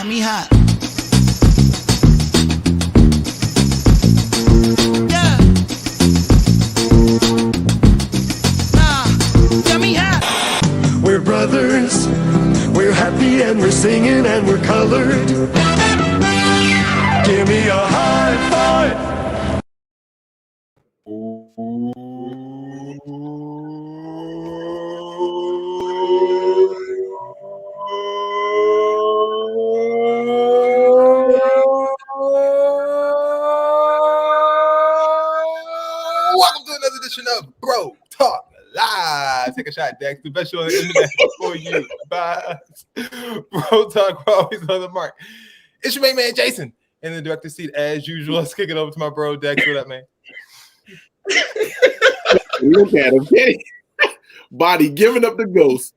Get me hot. Yeah. Get me hot. We're brothers. We're happy and we're singing and we're colored. Give me a high five. Welcome to another edition of Bro Talk Live. Take a shot, Dex. The best show on the internet for you. Bye. Bro Talk, we're always on the mark. It's your main man, Jason, in the director's seat as usual. Let's kick it over to my bro, Dex. What up, man? Look at him. Body giving up the ghost.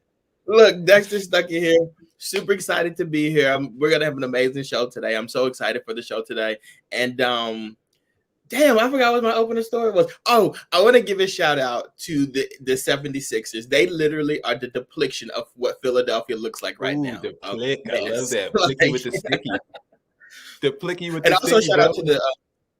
Look, Dexter's stuck in here. Super excited to be here. We're gonna have an amazing show today. I'm so excited for the show today. And damn, I forgot what my opening story was. Oh, I want to give a shout out to the 76ers. They literally are the depiction of what Philadelphia looks like right now. The plick. I love that. Plicky with the sticky. The plicky with the and also sticky. Shout out to the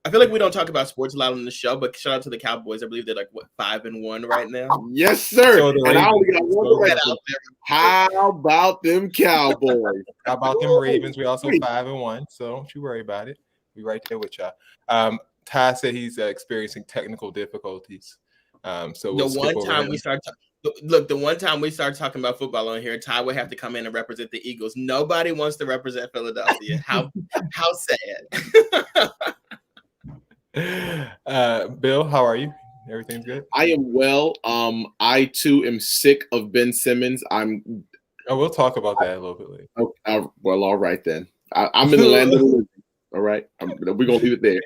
I feel like we don't talk about sports a lot on the show, but shout out to the Cowboys. I believe they're like 5-1 right now. Yes, sir. So and I only got one question. How about them Cowboys? How about them Ravens? We also 5-1, so don't you worry about it. We right there with y'all. Ty said he's experiencing technical difficulties. So we'll the one time we start talking about football on here, Ty would have to come in and represent the Eagles. Nobody wants to represent Philadelphia. How sad. Bill, how are you? Everything's good? I am well. I too am sick of Ben Simmons. We'll talk about that a little bit later. Well, all right then. I'm in the land of the living. All right. We're gonna leave it there.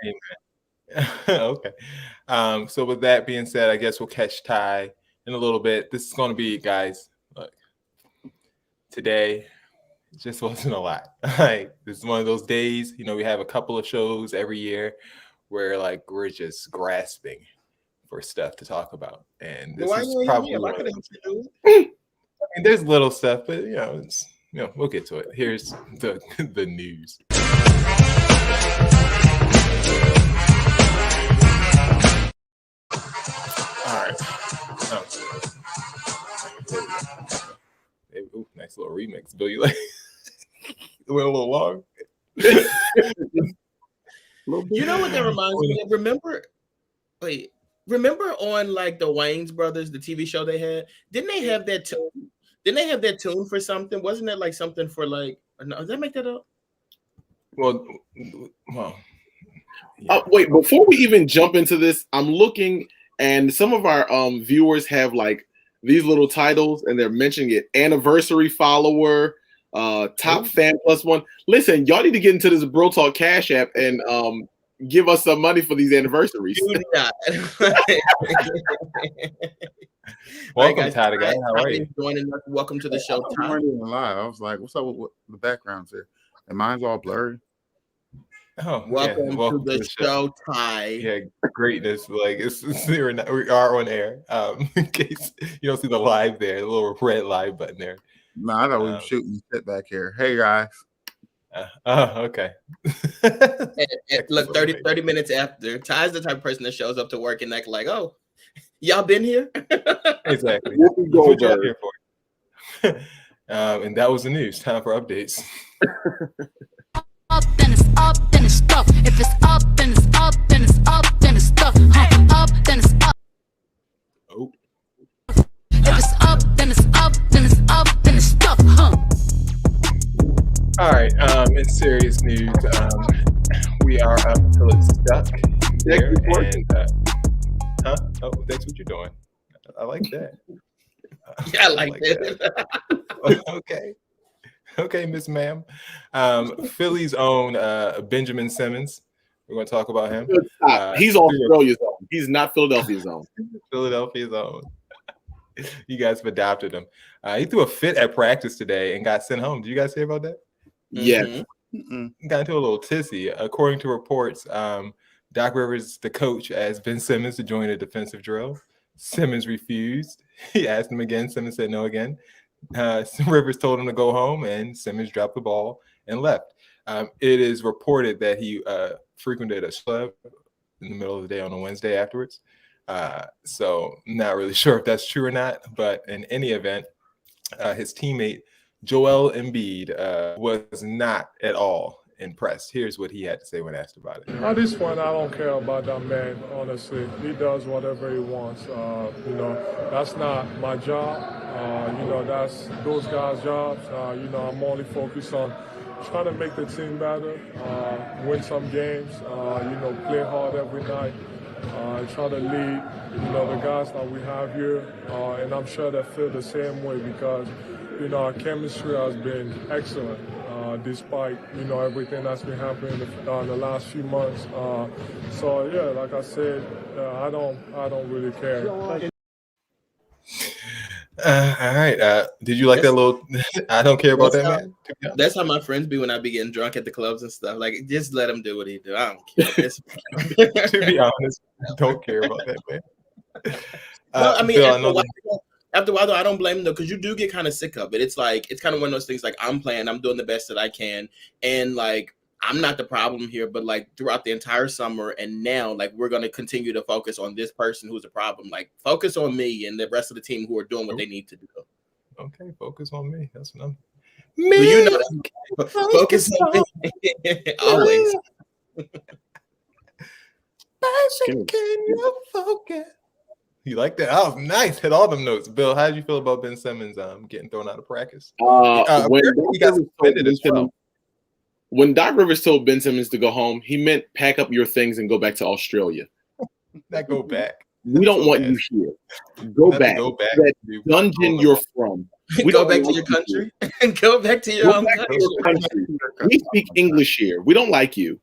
Okay. So with that being said, I guess we'll catch Ty in a little bit. This is going to be, guys, look, today it just wasn't a lot. Like, this is one of those days, we have a couple of shows every year where we're just grasping for stuff to talk about. And this is probably there's little stuff, but we'll get to it. Here's the news. All right. Ooh, nice little remix, Bill. You like it went a little long. You know what that reminds me of? Remember on like the Wayans Brothers, the TV show they had? Didn't they have that tune? Didn't they have that tune for something? Wasn't that like something for like? No, did I make that up? Well. Yeah. Wait, before we even jump into this, I'm looking, and some of our viewers have like these little titles, and they're mentioning it: anniversary follower, top fan +1. Listen, y'all need to get into this Bro Talk Cash App and give us some money for these anniversaries. Do not. Welcome, guys. Ty. How are you? Joining us. Welcome to the show. I wasn't even live. I was like, "What's up with the backgrounds here?" And mine's all blurry. Oh, welcome to the show, Ty. Yeah, greatness. We are on air. In case you don't see the live there, the little red live button there. No, I thought we were shooting shit back here. Hey guys. Okay. and look, 30 minutes after, Ty's the type of person that shows up to work and act like, "Oh, y'all been here?" Exactly. That's what y'all here for. And that was the news. Time for updates. Up, then it's up, then it's stuff. If it's up, then it's up, then it's up, then it's stuff. Up, then it's up. Oh. If it's up, then it's up, then it's up, then it's stuff. All right. In serious news, we are up until it's stuck here. And, Oh, that's what you're doing. I like that. Yeah, I like that. Okay, Miss Ma'am. Philly's own Benjamin Simmons. We're going to talk about him. He's Australia's own. He's not Philadelphia's own. Philadelphia's own. You guys have adopted him. He threw a fit at practice today and got sent home. Did you guys hear about that? Yes. Got into a little tizzy. According to reports, Doc Rivers, the coach, asked Ben Simmons to join a defensive drill. Simmons refused. He asked him again. Simmons said no again. Rivers told him to go home, and Simmons dropped the ball and left. It is reported that he frequented a club in the middle of the day on a Wednesday afterwards. So not really sure if that's true or not, but in any event, his teammate Joel Embiid was not at all impressed. Here's what he had to say when asked about it. At this point, I don't care about that man, honestly. He does whatever he wants. That's not my job. That's those guys' jobs. I'm only focused on trying to make the team better, win some games, play hard every night, try to lead, the guys that we have here. And I'm sure they feel the same way because, our chemistry has been excellent. Despite everything that's been happening in the last few months, like I said, I don't really care. All right. Did you like that little? I don't care about that, man. That's how my friends be when I be getting drunk at the clubs and stuff. Like, just let him do what he do. I don't care. To be honest, I don't care about that, man. No, I mean, Bill, after a while, though, I don't blame them, though, because you do get kind of sick of it. It's like, it's kind of one of those things, like, I'm playing, I'm doing the best that I can, and, like, I'm not the problem here, but, like, throughout the entire summer and now, like, we're going to continue to focus on this person who's a problem. Like, focus on me and the rest of the team who are doing what they need to do. Okay, focus on me. That's what I'm... Me! Focus on me. Always. Can you focus? You like that? That was nice. Hit all them notes. Bill, how did you feel about Ben Simmons getting thrown out of practice? He got suspended as well. When Doc Rivers told Ben Simmons to go home, he meant pack up your things and go back to Australia. Not go back. We don't want you here. Go back. That dungeon you're from. We go back to your country. Go back to your own country. We speak English here. We don't like you.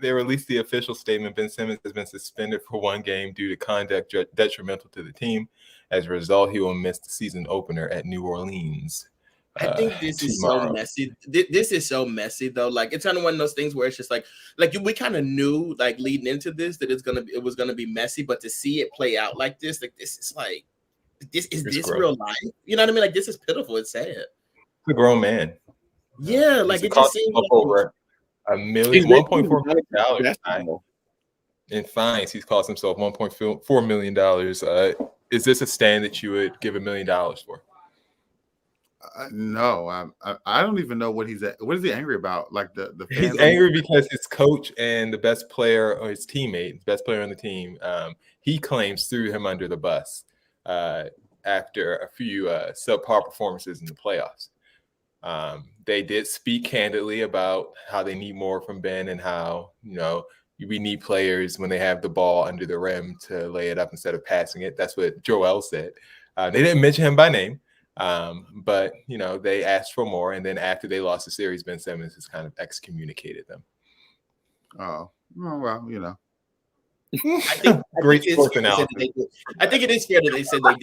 They released the official statement. Ben Simmons has been suspended for one game due to conduct detrimental to the team. As a result, he will miss the season opener at New Orleans. I think this is so messy. This is so messy, though. Like, it's kind of one of those things where it's just like we kind of knew, like, leading into this that it was gonna be messy, but to see it play out like this is like, this real life? You know what I mean? Like, this is pitiful. It's sad. It's a grown man. Yeah, like, it just seems like over $1.4 million in fines. He's cost himself $1.4 million. Is this a stand that you would give $1 million for? No, I don't even know what he's at. What is he angry about? Like the he's angry because his coach and the best player, or his teammate, the best player on the team, he claims threw him under the bus after a few subpar performances in the playoffs. They did speak candidly about how they need more from Ben and how, we need players when they have the ball under the rim to lay it up instead of passing it. That's what Joel said. They didn't mention him by name, but, they asked for more. And then after they lost the series, Ben Simmons has kind of excommunicated them. Oh, well, I think Great sports analysis. I think it is fair that they said they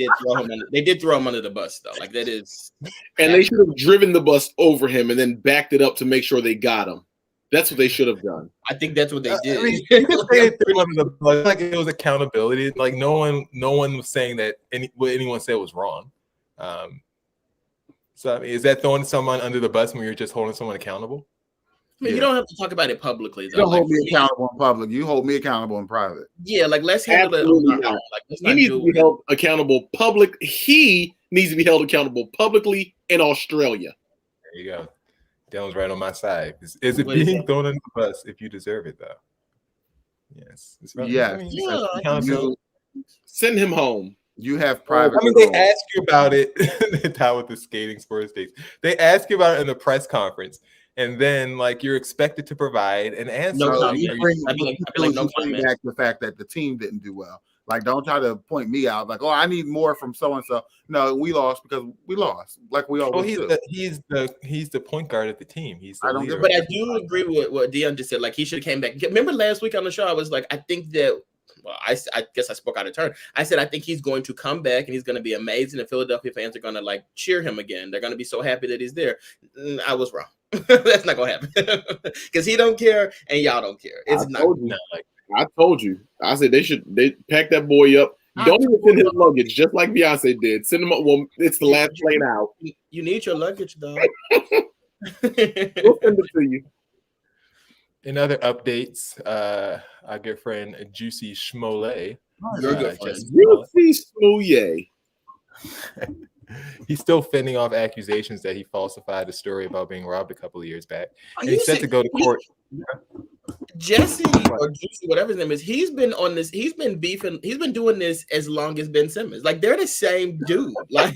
did throw him under the bus, though. Like, that is, and they should have driven the bus over him and then backed it up to make sure they got him. That's what they should have done. I think that's what they did. I mean, you can say it under the bus, like it was accountability. Like no one was saying that what anyone said was wrong. So I mean, is that throwing someone under the bus when you're just holding someone accountable? I mean, you don't have to talk about it publicly. You don't hold me accountable in public. You hold me accountable in private. Yeah, like let's handle it on our own. Like, he needs to be held accountable public. He needs to be held accountable publicly in Australia. There you go. Dylan's right on my side. Is it being thrown under the bus if you deserve it, though? Yes. Yes. I mean, send him home. You have private. I mean, they ask you about it. That with the skating sports days. They ask you about it in the press conference. And then, like, you're expected to provide an answer. No, like, I feel like no comment. Back the fact that the team didn't do well. Like, don't try to point me out. Like, I need more from so and so. No, we lost because we lost. Like we always do. He's the point guard of the team. He's the leader. But I do agree with what Dion just said. Like, he should have came back. Remember last week on the show, I was like, I think that. Well, I guess I spoke out of turn. I said I think he's going to come back and he's going to be amazing. And Philadelphia fans are going to like cheer him again. They're going to be so happy that he's there. I was wrong. That's not going to happen because he don't care and y'all don't care. It's not like I told you. I said they pack that boy up. Don't even send his luggage, just like Beyonce did. Send him up. Well, it's the last plane out. You need your luggage, though. We'll send it to you. In other updates, our good friend Juicy Schmollay. You're a good friend. Juicy Smooye. He's still fending off accusations that he falsified a story about being robbed a couple of years back. Are And you he's set to go to court. Jesse or Juicy, whatever his name is, he's been on this. He's been beefing. He's been doing this as long as Ben Simmons. Like they're the same dude. Like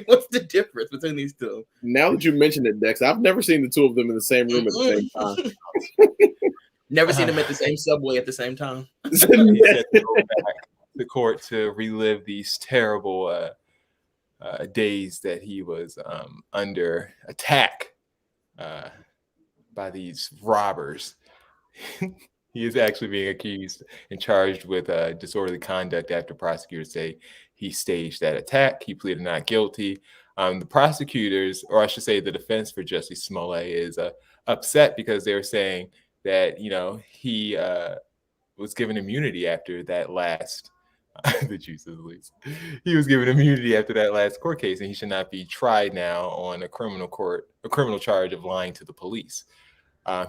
what's the difference between these two? Now that you mention it, Dex, I've never seen the two of them in the same room at the same time. Never seen them at the same subway at the same time. He's set to go back to court to relive these terrible days that he was under attack by these robbers. He is actually being accused and charged with disorderly conduct after prosecutors say he staged that attack. He pleaded not guilty. The prosecutors, or I should say the defense for Jesse Smollett, is upset because they were saying that, you know, he was given immunity after that last the juice is loose. He was given immunity after that last court case, and he should not be tried now on a criminal charge of lying to the police.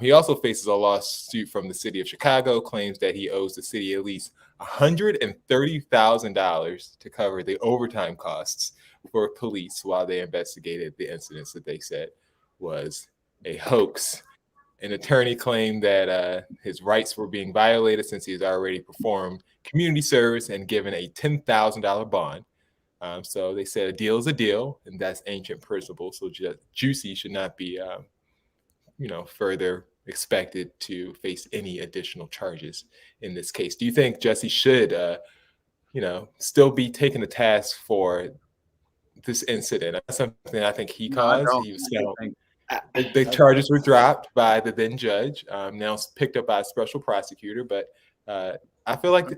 He also faces a lawsuit from the city of Chicago, claims that he owes the city at least $130,000 to cover the overtime costs for police while they investigated the incidents that they said was a hoax. An attorney claimed that his rights were being violated since he has already performed community service and given a $10,000 bond. So they said a deal is a deal, and that's ancient principle. So Juicy should not be, further expected to face any additional charges in this case. Do you think Jesse should, still be taken to task for this incident? That's something I think he caused. The charges were dropped by the then judge. Now it's picked up by a special prosecutor, but I feel like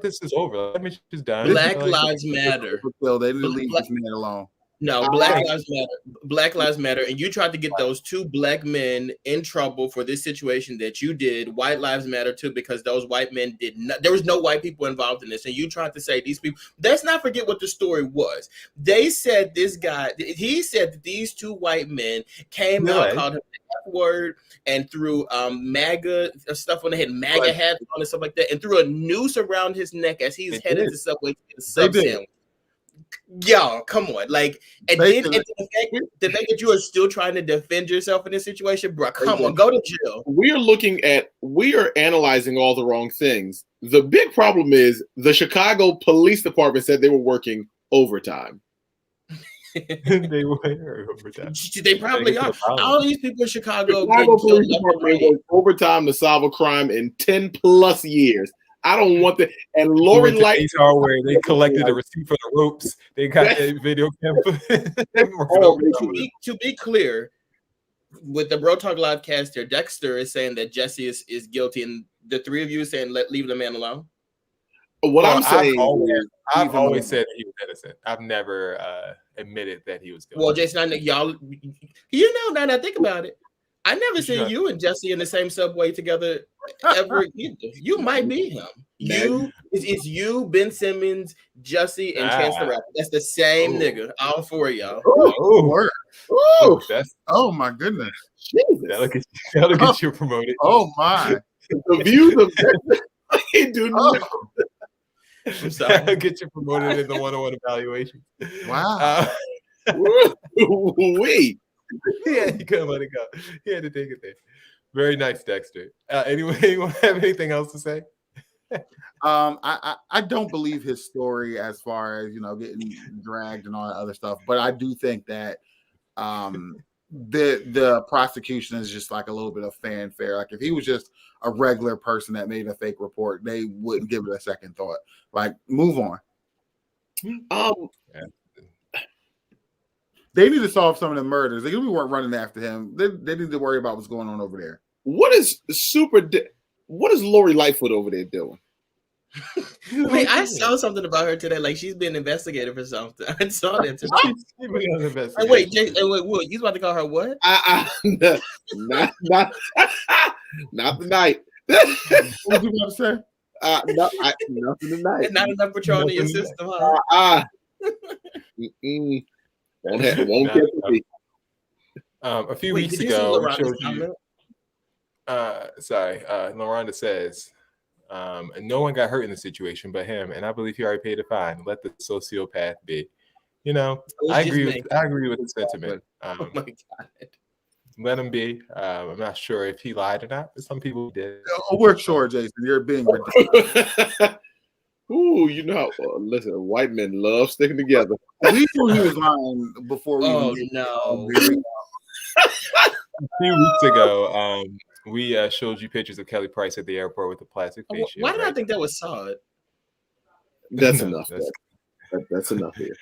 this is over. Let me just done. Black Lives Matter. They didn't leave this man alone. No, Black Lives Matter. Black Lives Matter. And you tried to get those two black men in trouble for this situation that you did. White Lives Matter too, because those white men did not. There was no white people involved in this. And you tried to say these people. Let's not forget what the story was. They said this guy. He said that these two white men came out, called him the F word, and threw MAGA stuff on. They had MAGA hats on and stuff like that, and threw a noose around his neck as he's headed to Subway to get a sub sandwich. Y'all, come on. Like, and then the fact that you are still trying to defend yourself in this situation, bro, come on, go to jail. We are analyzing all the wrong things. The big problem is the Chicago Police Department said they were working overtime. They were overtime. They probably are. All these people in Chicago Police Department worked overtime to solve a crime in 10 plus years. I don't want that. And Lori Light, where they collected the receipt for the ropes. They got a video camera. To be clear, with the Bro Talk Live cast here, Dexter is saying that Jesse is guilty, and the three of you are saying leave the man alone. I'm saying, I've always said he was innocent. I've never admitted that he was guilty. Well, Jason, y'all, now that I think about it, I never seen you and Jesse in the same subway together ever either. You might be him. It's you, Ben Simmons, Jesse, and Chance the Rapper. That's the same nigga. All four of y'all. Oh my goodness. That'll get you promoted. Oh my. The views of I'm sorry. That'll get you promoted in the 101 evaluation. Wow. Wait. Yeah, he couldn't let it go. He had to take it there. Very nice, Dexter. Anyway, you have anything else to say? I don't believe his story as far as getting dragged and all that other stuff, but I do think that the prosecution is just like a little bit of fanfare. Like if he was just a regular person that made a fake report, they wouldn't give it a second thought. Like move on. They need to solve some of the murders. They weren't running after him. They need to worry about what's going on over there. What is Lori Lightfoot over there doing? Wait, I saw something about her today. Like she's been investigated for something. I saw that today. Wait, Will, you about to call her what? Not tonight. What you about to say? Nothing tonight. Not enough Patron in your system, huh? Won't get to me. A few Wait, weeks did you see ago, we LaRonda's showed you. comment? Loranda says, no one got hurt in the situation but him, and I believe he already paid a fine. Let the sociopath be. You know, It was I just agree me. with the sentiment. Oh my god. Let him be. I'm not sure if he lied or not, but some people did. Oh, we're sure, Jason. You're being ridiculous. Ooh, you know, listen, white men love sticking together. We knew he was lying before we Oh even no. A few weeks ago, we showed you pictures of Kelly Price at the airport with a plastic face shield. Why did I right? think that was solid? That's No, enough. That's enough here.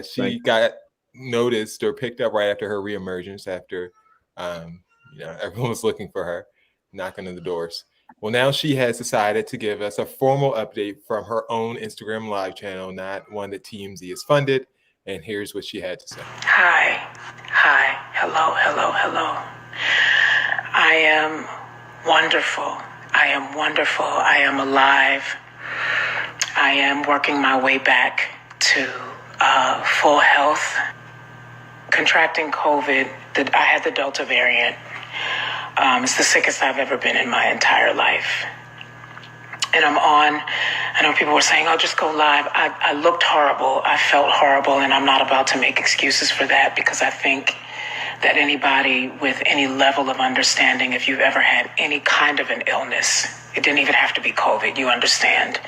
She got noticed or picked up right after her reemergence after everyone was looking for her, knocking on the doors. Well, now she has decided to give us a formal update from her own Instagram live channel, not one that TMZ has funded. And here's what she had to say. Hi, hello. I am wonderful. I am alive. I am working my way back to full health. Contracting COVID, I had the Delta variant. It's the sickest I've ever been in my entire life. And I know people were saying, oh, just go live. I looked horrible. I felt horrible. And I'm not about to make excuses for that, because I think that anybody with any level of understanding, if you've ever had any kind of an illness, it didn't even have to be COVID, you understand.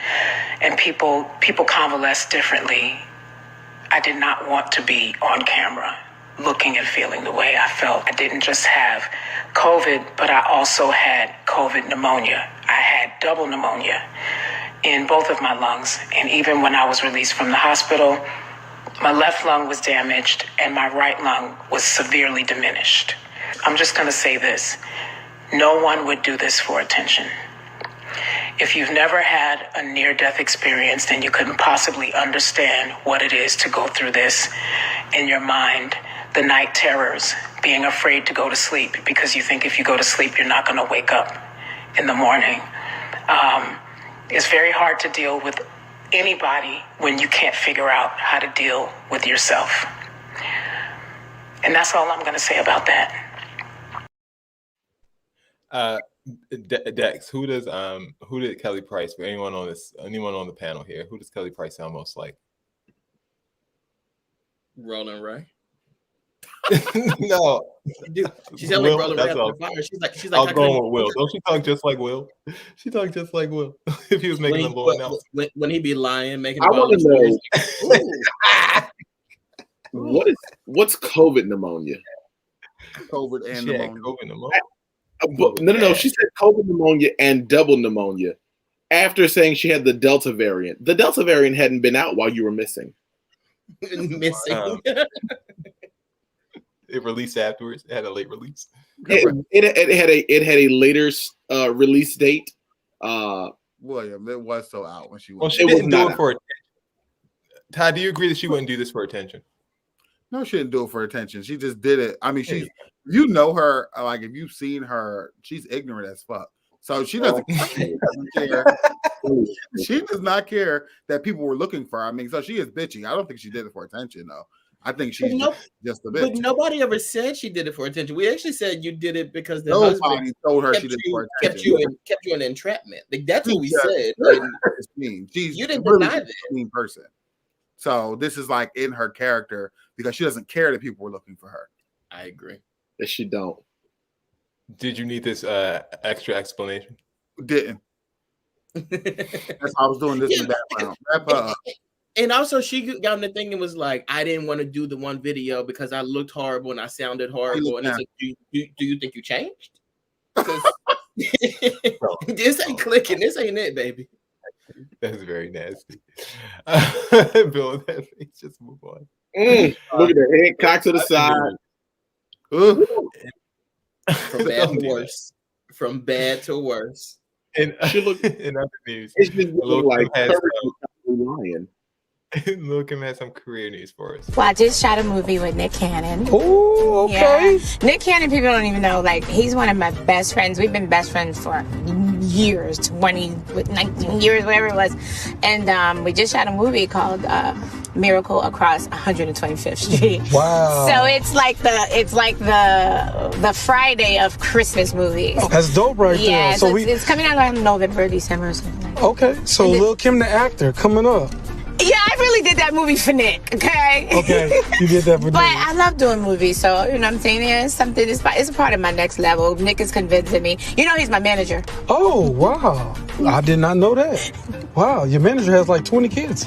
And people convalesce differently. I did not want to be on camera looking and feeling the way I felt. I didn't just have COVID, but I also had COVID pneumonia. I had double pneumonia in both of my lungs. And even when I was released from the hospital, my left lung was damaged and my right lung was severely diminished. I'm just going to say this. No one would do this for attention. If you've never had a near-death experience, then you couldn't possibly understand what it is to go through this in your mind. The night terrors, being afraid to go to sleep because you think if you go to sleep, you're not going to wake up in the morning. It's very hard to deal with anybody when you can't figure out how to deal with yourself. And that's all I'm going to say about that. Dex, who did Kelly Price, for anyone on the panel here, who does Kelly Price sound most like? Roland Ray. No, dude, she's like Roland Ray after the fire. She's like. I'll go with Will. Don't she talk just like Will? She talk just like Will. If he was making a law announcement, when he be lying, making. I want to know what's COVID pneumonia? COVID and pneumonia. COVID pneumonia. No. She said COVID pneumonia and double pneumonia after saying she had the Delta variant. The Delta variant hadn't been out while you were missing. It released afterwards. It had a late release. It had a later release date. William, it was so out when she was. Well, she didn't do it for attention. Todd, do you agree that she wouldn't do this for attention? No, she didn't do it for attention. She just did it. I mean, you know her, like if you've seen her, she's ignorant as fuck. So she doesn't care. She does not care that people were looking for her. I mean, so she is bitchy. I don't think she did it for attention, though. I think she's just a bitch. But nobody ever said she did it for attention. We actually said you did it because the nobody told her she did it for attention. Kept you in entrapment. Like, that's what we said. You didn't deny that. A mean person. So this is like in her character because she doesn't care that people were looking for her. I agree. Yes, she don't. Did you need this extra explanation? Didn't. That's how I was doing this in the background. And also, she got on the thing and was like, I didn't want to do the one video because I looked horrible and I sounded horrible. And it's like, do you think you changed? This ain't clicking. This ain't it, baby. That's very nasty. Bill, that face, just move on. Look at the head cocked to the side. From bad to worse. From bad to worse. And in other news, it's just like lion. Lil Kim has some career news for us. Well, I just shot a movie with Nick Cannon. Oh, okay. Yeah. Nick Cannon, people don't even know. Like, he's one of my best friends. We've been best friends for years, 19 years, whatever it was. And we just shot a movie called Miracle across 125th Street. Wow. So it's like the Friday of Christmas movies. That's dope right there. Yeah, so So it's coming out around November, December or something like that. Okay, so Lil Kim the actor coming up. Yeah, I really did that movie for Nick, okay? Okay, you did that for But Nick. I love doing movies, so, you know what I'm saying? Yeah, it's a part of my next level. Nick is convincing me. You know he's my manager. Oh, wow. I did not know that. Wow, your manager has like 20 kids.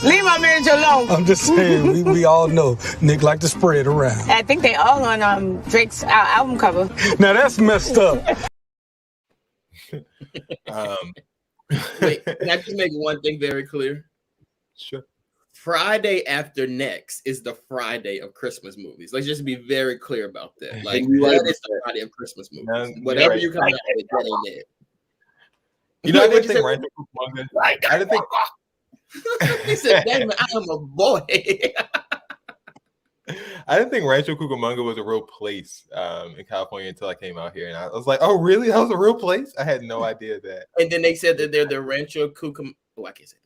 Leave my manager alone. I'm just saying, we all know Nick like to spread around. I think they all on Drake's album cover. Now that's messed up. Wait, can I just make one thing very clear? Sure. Friday after next is the Friday of Christmas movies. Let's just be very clear about that. Like You're right. that is the Friday of Christmas movies. You're Whatever right. you come out with, that ain't it. You know, I What'd didn't you think say? Rancho Cucamonga. I didn't think. He said, "Damn, I am a boy." I didn't think Rancho Cucamonga was a real place in California until I came out here, and I was like, "Oh, really? That was a real place?" I had no idea that. And then they said that they're the Rancho Cucamonga. Oh, I can't say that.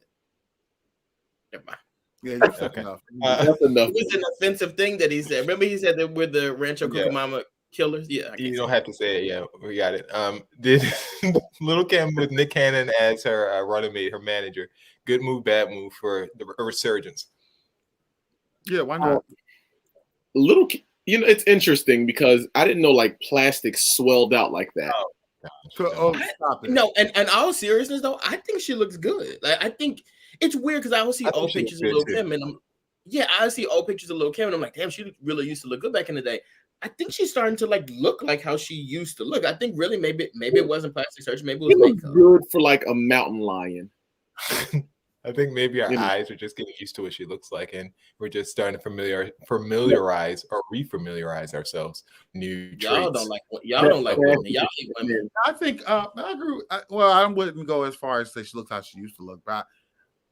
Never mind. Yeah, you said Okay. enough. That's enough. It was an offensive thing that he said. Remember, he said that we're the Rancho Yeah. Cucamonga killers. Yeah, I can't You say don't that. have to say it. Yeah, we got it. Did Little Kim with Nick Cannon as her running mate, her manager? Good move, bad move for the resurgence. Yeah, why not? Little, it's interesting because I didn't know like plastic swelled out like that. Stop it. No, and all seriousness though, I think she looks good. Like I think it's weird because I always see I think old she looks pictures of good, Lil too. Kim, and I see old pictures of Lil Kim, and I'm like, damn, she really used to look good back in the day. I think she's starting to like look like how she used to look. I think really maybe it wasn't plastic surgery, maybe it He was looks makeup. good for like a mountain lion. I think maybe our eyes are just getting used to what she looks like, and we're just starting to familiarize or refamiliarize ourselves. New Y'all traits. don't like women. Y'all hate women. I think I agree. Well, I wouldn't go as far as say she looks how she used to look, but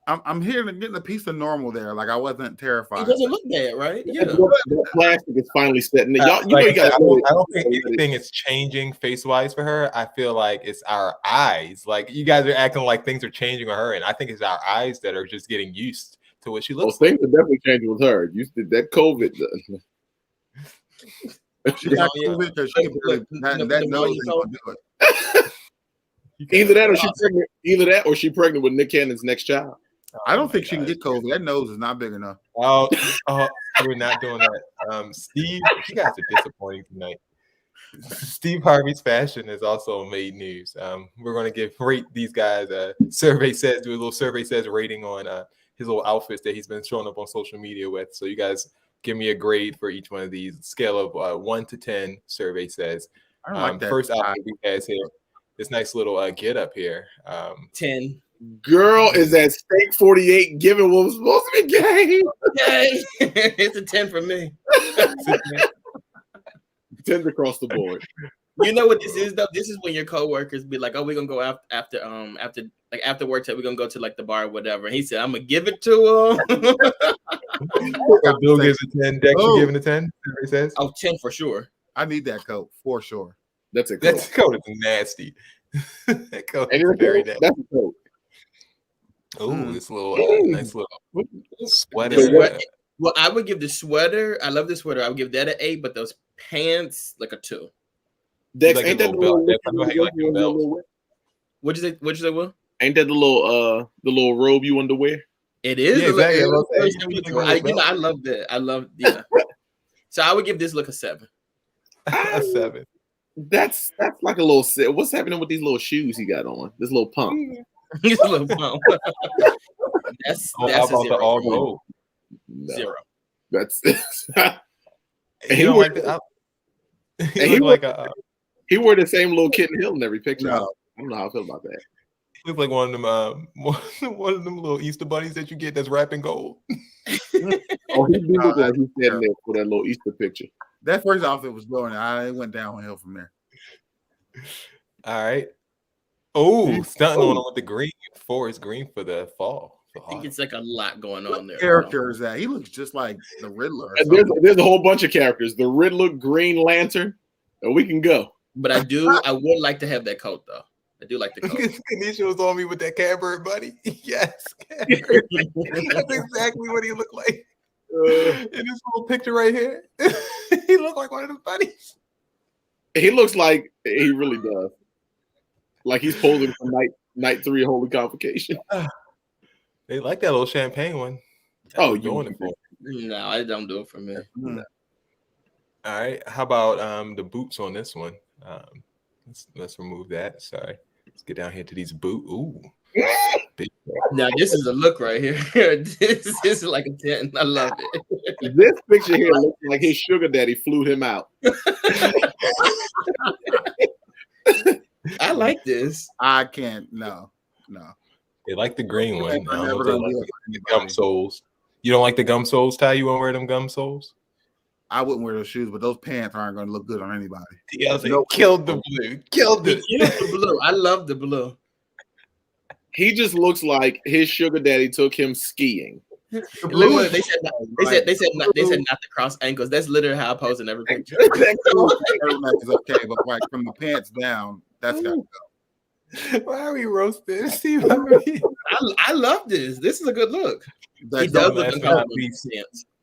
I'm getting a piece of normal there. Like I wasn't It terrified. doesn't look bad, right? Yeah. The plastic is finally setting. Y'all, you Like know, I you said, got. I don't think anything is changing face wise for her. I feel like it's our eyes. Like you guys are acting like things are changing with her, and I think it's our eyes that are just getting used to what she Well, looks like. things are definitely changing with her. You did that COVID. She got Yeah. COVID because she can barely, that nose ain't gonna do it. Either that or she pregnant with Nick Cannon's next child. I don't think she can get COVID. That nose is not big enough. Oh, we're not doing that. Steve, you guys are disappointing tonight. Steve Harvey's fashion has also made news. We're going to rate these guys. Do a little survey says rating on his little outfits that he's been showing up on social media with. So you guys give me a grade for each one of these. Scale of 1 to 10. Survey says. I don't like that. First outfit we has here. This nice little get up here. 10. Girl is at stake 48, given what was supposed to be gay. Yay! It's a 10 for me. 10 across the board. You know what this is though? This is when your coworkers be like, "Oh, we're gonna go after work. We're gonna go to like the bar or whatever." And he said, "I'm gonna give it to him." Bill gives a 10. Dex, you giving a 10? Survey says. Oh, 10 for sure. I need that coat for sure. That's a coat. That coat is nasty. That coat is And very nasty. that's a coat. Oh, this little nice little sweater. Well, I would give the sweater. I love the sweater. I would give that an 8, but those pants like a 2. Dex, Like ain't a that the little little? belt. I know how you like your belts. What'd you say, Will? Ain't that the little robe you wanted to wear? It is. Yeah, exactly. I was gonna say, I love that. I love So I would give this look a 7. A 7. That's like a little. What's happening with these little shoes he got on? This little pump. He's a little bump. That's How a about 0. the all gold? No. 0. That's. You don't like that? He look like he wore the same little Kitten Hill in every picture. No. I don't know how I feel about that. he look like one of them one of them little Easter bunnies that you get that's wrapped in gold. Oh, he do look like he's standing there for that little Easter picture. That first outfit was going. It went downhill from there. All right. Oh, stunting on him with the green, forest green for the fall. I think it's like a lot going on there. Character is that? He looks just like the Riddler. Or There's a whole bunch of characters. The Riddler, Green Lantern, and we can go. But I would like to have that coat though. I do like the coat. Kanisha was on me with that Cadbury Bunny. Yes, Cadbury. That's exactly what he looked like. In this little picture right here, he looked like one of the bunnies. He looks like he really does. Like he's posing for night 3 Holy Convocation. They like that little champagne one. Oh, doing it for me. No, I don't do it for me. No. All right. How about the boots on this one? Let's remove that. Sorry. Let's get down here to these boots. Ooh. Now this is a look right here. This is like a 10. I love it. This picture here looks like his sugar daddy flew him out. I like this. I can't. No. They like the green one. I'm never They gonna like do the gum soles. You don't like the gum soles, Ty? You won't wear them gum soles? I wouldn't wear those shoes, but those pants aren't going to look good on anybody. Yeah, they killed the blue. Killed it. Killed the blue. I love the blue. He just looks like his sugar daddy took him skiing. Look, they said not to cross ankles. That's literally how I pose in every picture. Turtleneck is okay, but like from the pants down, that's got to go. Why are we roasting? Steve? I love this. This is a good look. He does look uncomfortable.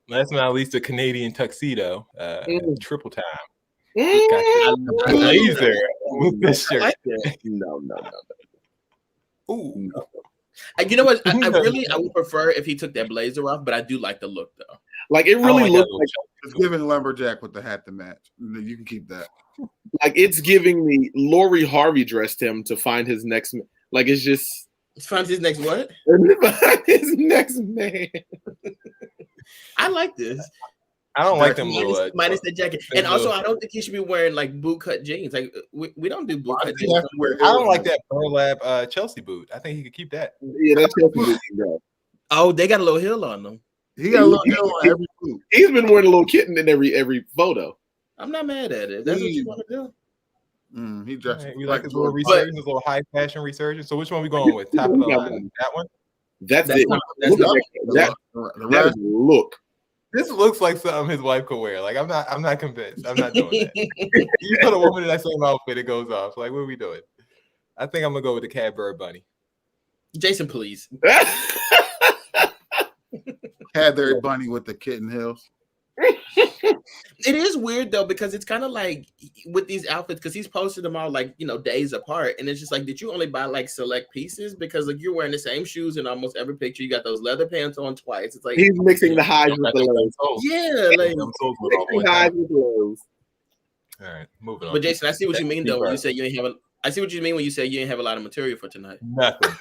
Last but not least, a Canadian tuxedo, triple time. Blazer with this shirt. Like no. Ooh. No. You know what? I would prefer if he took that blazer off, but I do like the look though. Like it really looks like it's giving lumberjack with the hat to match. You can keep that. Like it's giving me Lori Harvey dressed him to find his next. Like it's just find his next what? Find his next man. I like this. I don't like them minus the jacket, and also I don't think he should be wearing like boot cut jeans. Like we don't do boot cut jeans. I don't like that burlap Chelsea boot. I think he could keep that. Yeah, that's Chelsea boot. Oh, they got a little heel on them. He got a little heel on every boot. He's been wearing a little kitten in every photo. I'm not mad at it. That's what you want to do. He dressed. You like his little resurgence, his little high fashion resurgence. So which one are we going with? Top of the line. That one. That's it. That look. This looks like something his wife could wear. Like I'm not convinced. I'm not doing that. You put a woman in that same outfit, it goes off. Like what are we doing? I think I'm gonna go with the Cadbury Bunny. Jason, please. Cadbury Bunny with the kitten heels. It is weird though because it's kind of like with these outfits because he's posted them all like days apart, and it's just like, did you only buy like select pieces because like you're wearing the same shoes in almost every picture? You got those leather pants on twice. It's like he's mixing the highs with the lows. Yeah, like mixing highs with lows. All right, moving on. But Jason, I see what you mean though when you say you ain't have a. I see what you mean when you say you ain't have a lot of material for tonight. Nothing.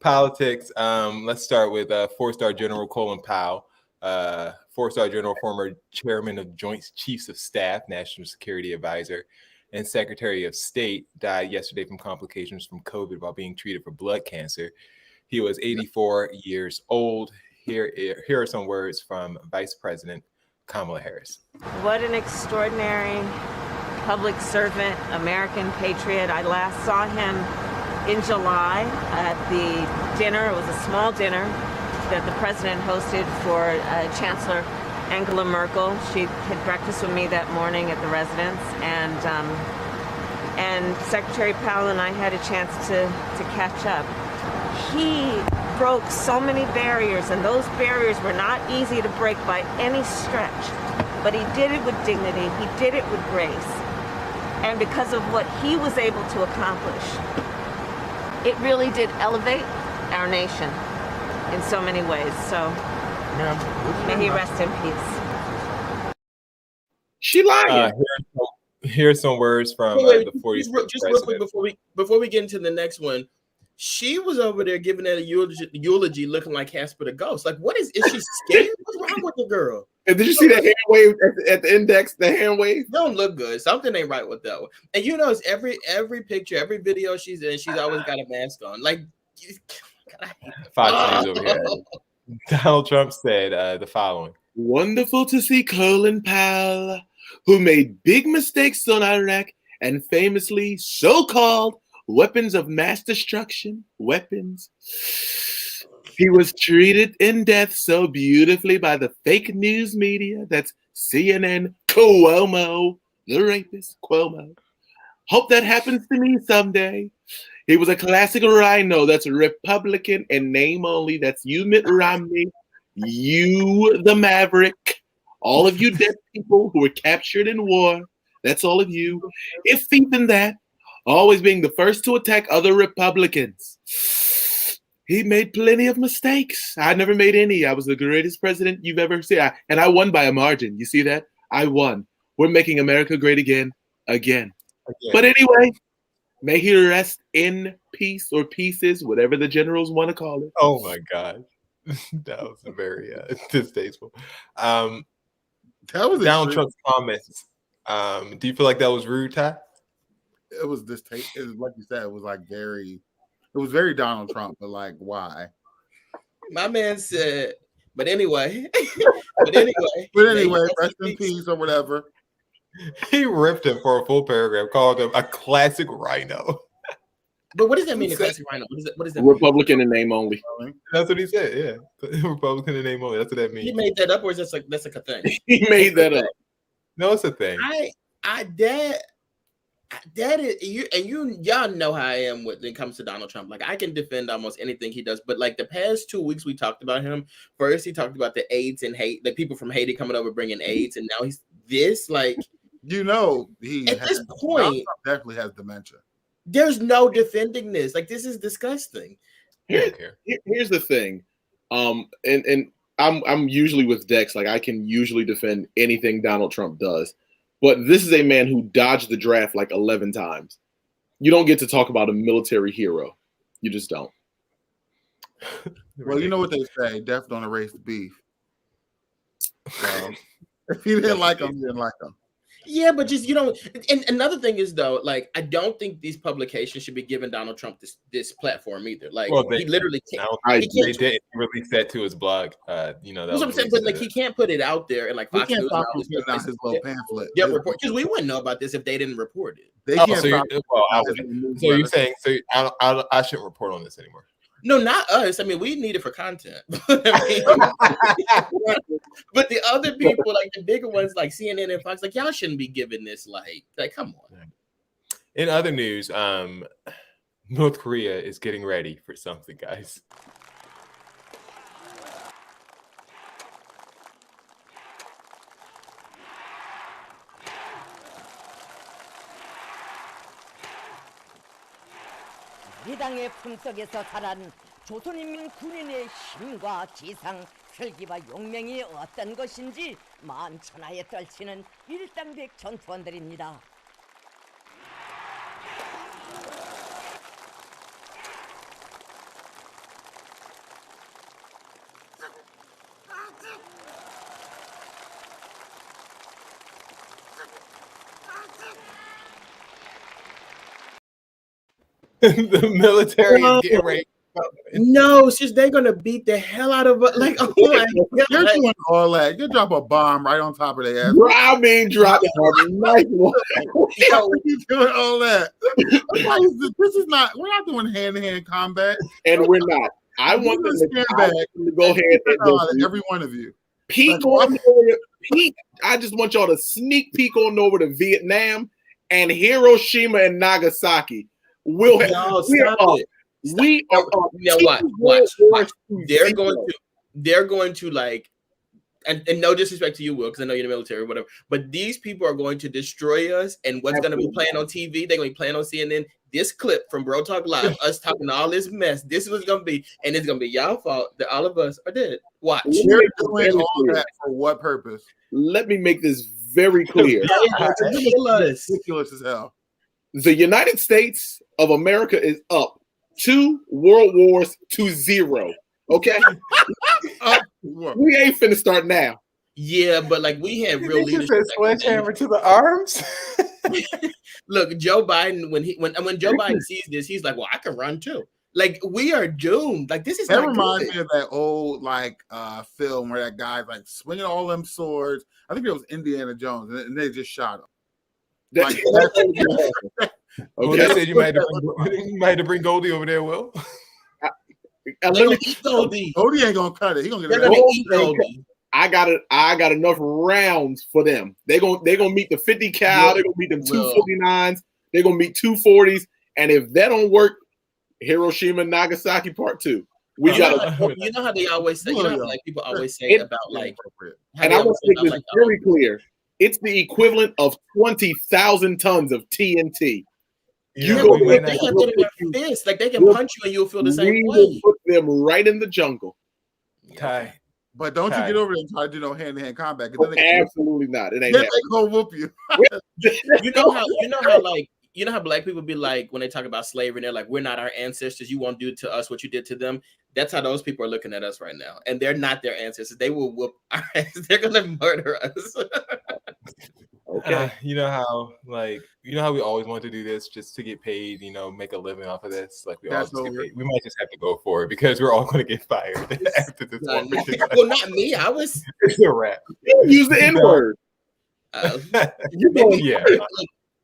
Politics. Let's start with 4-star General Colin Powell. 4-star General, former chairman of Joint Chiefs of Staff, National Security Advisor, and Secretary of State, died yesterday from complications from COVID while being treated for blood cancer. He was 84 years old. Here are some words from Vice President Kamala Harris. What an extraordinary public servant, American patriot. I last saw him in July at the dinner. It was a small dinner that the president hosted for Chancellor Angela Merkel. She had breakfast with me that morning at the residence, and Secretary Powell and I had a chance to catch up. He broke so many barriers, and those barriers were not easy to break by any stretch, but he did it with dignity, he did it with grace, and because of what he was able to accomplish, it really did elevate our nation in so many ways. So may he rest in peace. She lying. Here's some words from the 46th just real quick before we get into the next one. She was over there giving that a eulogy looking like Casper the Ghost. Like, is she scared? What's wrong with the girl? And did you see that hand wave at the index? The hand wave don't look good. Something ain't right with that one. And it's every picture, every video she's in, she's always got a mask on. Like, Fox News over here. Donald Trump said the following: "Wonderful to see Colin Powell, who made big mistakes on Iraq and famously so-called weapons of mass destruction weapons. He was treated in death so beautifully by the fake news media. That's CNN, Cuomo, the rapist, Cuomo. Hope that happens to me someday. He was a classic rhino. That's a Republican and name only. That's you, Mitt Romney. You, the Maverick. All of you dead people who were captured in war. That's all of you. If even that, always being the first to attack other Republicans. He made plenty of mistakes. I never made any. I was the greatest president you've ever seen. And I won by a margin. You see that? I won. We're making America great again. But anyway, may he rest in peace or pieces, whatever the generals want to call it. Oh my God. That was very distasteful. That was Donald Trump's comments. Do you feel like that was rude, Ty? It was distasteful. It was, like you said, it was like very Donald Trump, but like, why? My man said, but anyway, rest in peace or whatever. He ripped him for a full paragraph, called him a classic rhino. But what does that mean, a classic rhino? What is that Republican in name only. That's what he said, yeah. Republican in name only. That's what that means. He made that up, or is that's like a thing? He made that up. No, it's a thing. That is you, and y'all know how I am when it comes to Donald Trump. Like, I can defend almost anything he does, but like the past 2 weeks we talked about him. First, he talked about the AIDS and hate, the people from Haiti coming over bringing AIDS, and now he's this like. You know, he at this point definitely has dementia. There's no defending this. Like, this is disgusting. Here's the thing, and I'm usually with Dex. Like, I can usually defend anything Donald Trump does, but this is a man who dodged the draft like 11 times. You don't get to talk about a military hero. You just don't. Well, you know what they say: death don't erase the beef. So, if you didn't like him, you didn't like him. Yeah, but just, you know, and another thing is, though, like, I don't think these publications should be giving Donald Trump this platform either. Like, he literally can't. They didn't release that to his blog. You know, that's what I'm saying. But like, he can't put it out there and like Fox News and all this his little pamphlet. Yeah, report, because we wouldn't know about this if they didn't report it. They can't so you're saying I shouldn't report on this anymore? No, not us. I mean, we need it for content. But the other people, like the bigger ones, like CNN and Fox, like, y'all shouldn't be giving this. Like come on. In other news, North Korea is getting ready for something, guys. 미당의 품속에서 자란 조선인민 군인의 힘과 지상, 혈기와 용맹이 어떤 것인지 만천하에 떨치는 일당백 전투원들입니다. The military is getting ready. No, it's just they're gonna beat the hell out of us. Like, oh my God. You're doing all that. You drop a bomb right on top of their ass. I mean, drop a nice one. You're doing all that. This is not. We're not doing hand-to-hand combat, and we're not. I want them to go ahead and every one of you. Peek on over. Peek. I just want y'all to sneak peek on over to Vietnam and Hiroshima and Nagasaki. We are. Now watch. They're going to like, and no disrespect to you, Will, because I know you're in the military or whatever, but these people are going to destroy us. And what's going to be playing on TV? They're going to be playing on CNN. This clip from Bro Talk Live, us talking all this mess. This is what's going to be, and it's going to be y'all fault that all of us are dead. Watch. You're doing all that for what purpose? Let me make this very clear. Ridiculous as hell. The United States of America is up 2 world wars to 0. Okay, we ain't finna start now. Yeah, but like we have real leadership. Sledgehammer to the arms. Look, Joe Biden, when Joe Biden sees this, he's like, "Well, I can run too." Like, we are doomed. Like, this is. That reminds me of that old film where that guy's like swinging all them swords. I think it was Indiana Jones, and they just shot him. Okay. They said you might have to bring Goldie over there, Will. Goldie. Goldie ain't gonna cut it. He gonna get it. I got enough rounds for them. They're gonna meet the 50 cal. They're gonna meet them 249s. They're gonna meet 240s, and if that don't work, Hiroshima, Nagasaki Part 2. We you got. you know how they always say. You know how like people always say It- about like. how And they I want always to say make about, this like, very clear. It's the equivalent of 20,000 tons of TNT. You know, go we might they not- have that in their fist. Like they can we'll- punch you and you'll feel the same We will way. put them right in the jungle. Ty. But don't you Ty. get over there and try to do no hand-to-hand combat. Oh, absolutely not. It ain't Then happening. they gonna whoop you. You know how like you know how black people be like when they talk about slavery and they're like, we're not our ancestors, you won't do to us what you did to them. That's how those people are looking at us right now. And they're not their ancestors. They will whoop our ass. They're gonna murder us. Okay. You know how we always want to do this just to get paid, make a living off of this. Like we all That's just get over. paid. We might just have to go for it because we're all going to get fired after this one. Well, not me. I was It's a wrap. Use the N-word. You know, Yeah.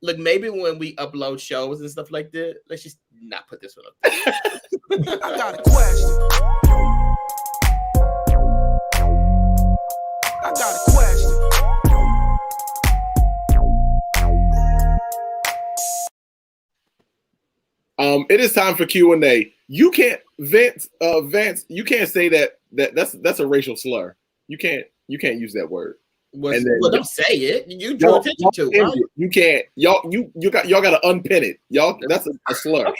Look, maybe when we upload shows and stuff like that, let's just not put this one up there. I got a question. I got a question. It is time for Q&A. You can't Vance, you can't say that's a racial slur. You can't use that word. Well, don't say it. You draw Y'all- attention to it. y'all Right? You can't. Y'all got to unpin it. Y'all, that's a slur.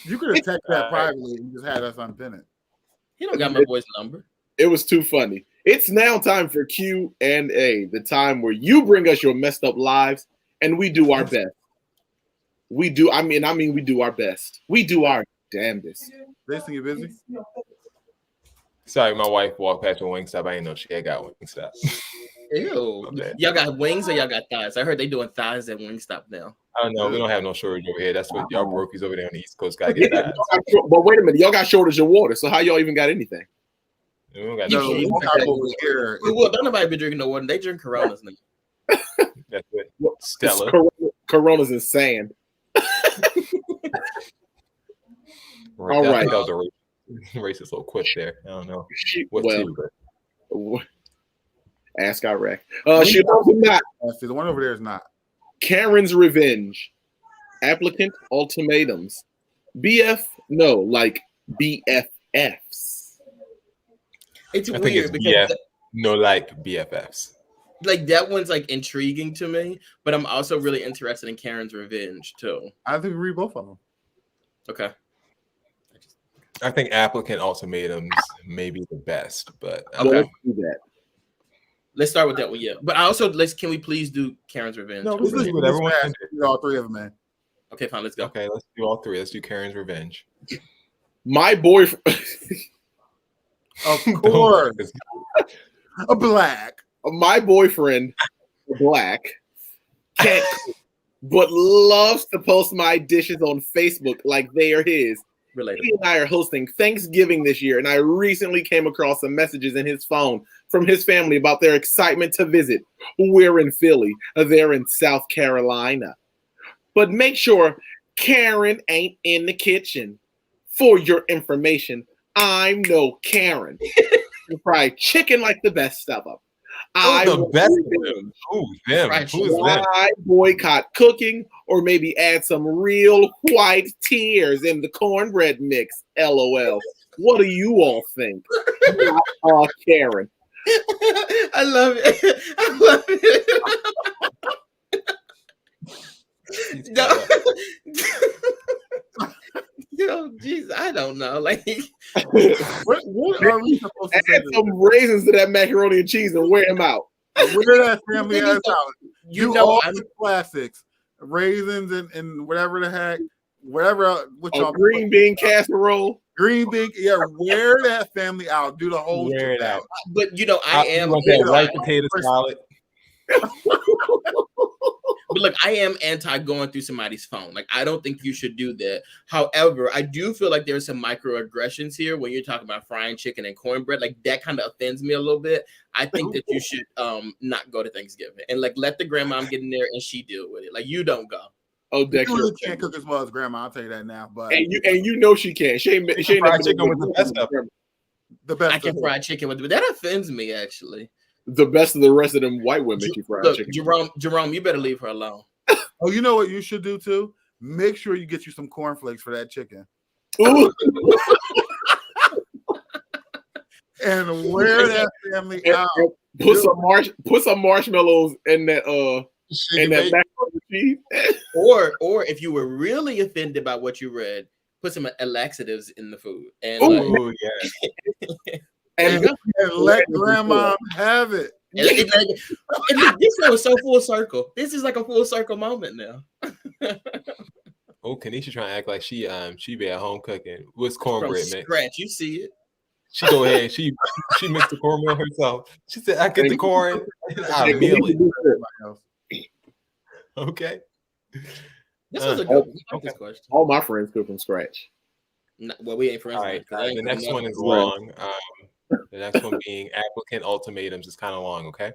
You could have texted that privately and just had us unpin it. He don't got my boy's number. It was too funny. It's now time for Q&A, the time where you bring us your messed up lives and we do our best. We do. I mean, we do our best. We do our damnedest. Jason, you busy? Sorry, my wife walked past a Wingstop. I didn't know she had got Wingstop. Ew. Y'all got wings or y'all got thighs? I heard they doing thighs at Wingstop now. I don't know. We don't have no shortage over here. That's what y'all brokies over there on the East Coast got to get that. But wait a minute, y'all got shortage of water. So how y'all even got anything? We don't got You no can't- shortage. Well, don't nobody be drinking no water. They drink Coronas now. That's it. Stella. Coronas and sand. Right. All I right. think that was a racist little quip there. I don't know what well, to, but Ask Iraq. She also not. The one over there is not. Karen's Revenge. Applicant ultimatums. BF, no, like BFFs. It's I think weird it's because BFFs. like that one's like intriguing to me, but I'm also really interested in Karen's Revenge too. I think we read both of them. Okay. I think applicant ultimatums may be the best, but Okay. Let's do that. Let's start with that one, yeah. But I also can we please do Karen's Revenge? No, we can do whatever one. All three of them, man. Okay, fine, let's go. Okay, let's do all three. Let's do Karen's Revenge. My boyfriend. Of course. A black. My boyfriend, black, can't cook, but loves to post my dishes on Facebook like they are his. Relatable. He and I are hosting Thanksgiving this year, and I recently came across some messages in his phone from his family about their excitement to visit. We're in Philly. They're in South Carolina. But make sure Karen ain't in the kitchen. For your information, I'm no Karen. You fry chicken like the best of them. The best of them. Who's them? Who's them? Why boycott cooking or maybe add some real white tears in the cornbread mix? LOL. What do you all think? Karen. I love it. I love it. No. Yo, jeez, I don't know. Like, what are we supposed to say? Add some raisins to that macaroni and cheese and wear them out. Wear that family ass out. You Do know, all I'm the classics, raisins and whatever the heck, whatever. What y'all green bean casserole. Green bean, yeah. Wear that family out. Do the whole. Wear it out. But you know, I am. Want that white potato salad. But look, I am anti going through somebody's phone. Like, I don't think you should do that. However, I do feel like there's some microaggressions here when you're talking about frying chicken and cornbread. Like, that kind of offends me a little bit. I think that you should not go to Thanksgiving and like let the grandma get in there and she deal with it. Like, you don't go. Oh, Dexter You really can't cook as well as grandma. I'll tell you that now. But and you know she can. She ain't fried chicken with the best of the best. I can fry chicken with it, but that offends me actually. the best of the rest of them white women she fried Look, chicken. Jerome, you better leave her alone. Oh, you know what you should do too? Make sure you get you some cornflakes for that chicken. Ooh. And wear that family out. Put some marshmallows in that macaroni and cheese. or if you were really offended by what you read, put some laxatives in the food. And yeah. and let grandma have it. This show is so full circle. This is like a full circle moment now. Oh, Kanisha trying to act like she be at home cooking. What's cornbread, man? Scratch, you see it. She go ahead. She mixed the cornmeal herself. She said, "I get the corn and I meal it." Okay. This was a good question. All my friends cook from scratch. No, well, we ain't friends. All right. The next one is long. The next one being applicant ultimatums is kind of long. Okay.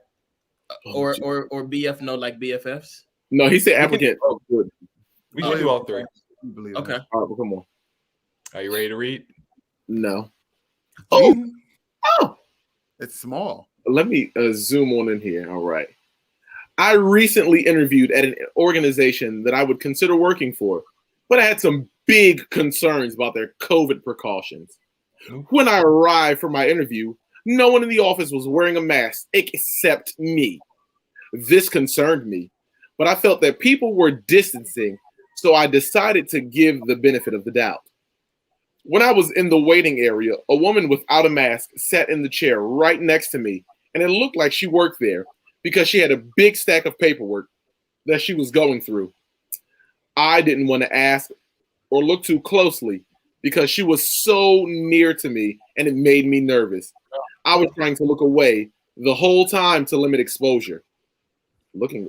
Or BF no like BFFs. No, he said applicant. We can do all three. Okay. All right, well, come on. Are you ready to read? No. Oh, it's small. Let me zoom on in here. All right. I recently interviewed at an organization that I would consider working for, but I had some big concerns about their COVID precautions. When I arrived for my interview, no one in the office was wearing a mask except me. This concerned me, but I felt that people were distancing, so I decided to give the benefit of the doubt. When I was in the waiting area, a woman without a mask sat in the chair right next to me, and it looked like she worked there because she had a big stack of paperwork that she was going through. I didn't want to ask or look too closely because she was so near to me, and it made me nervous. I was trying to look away the whole time to limit exposure. Okay.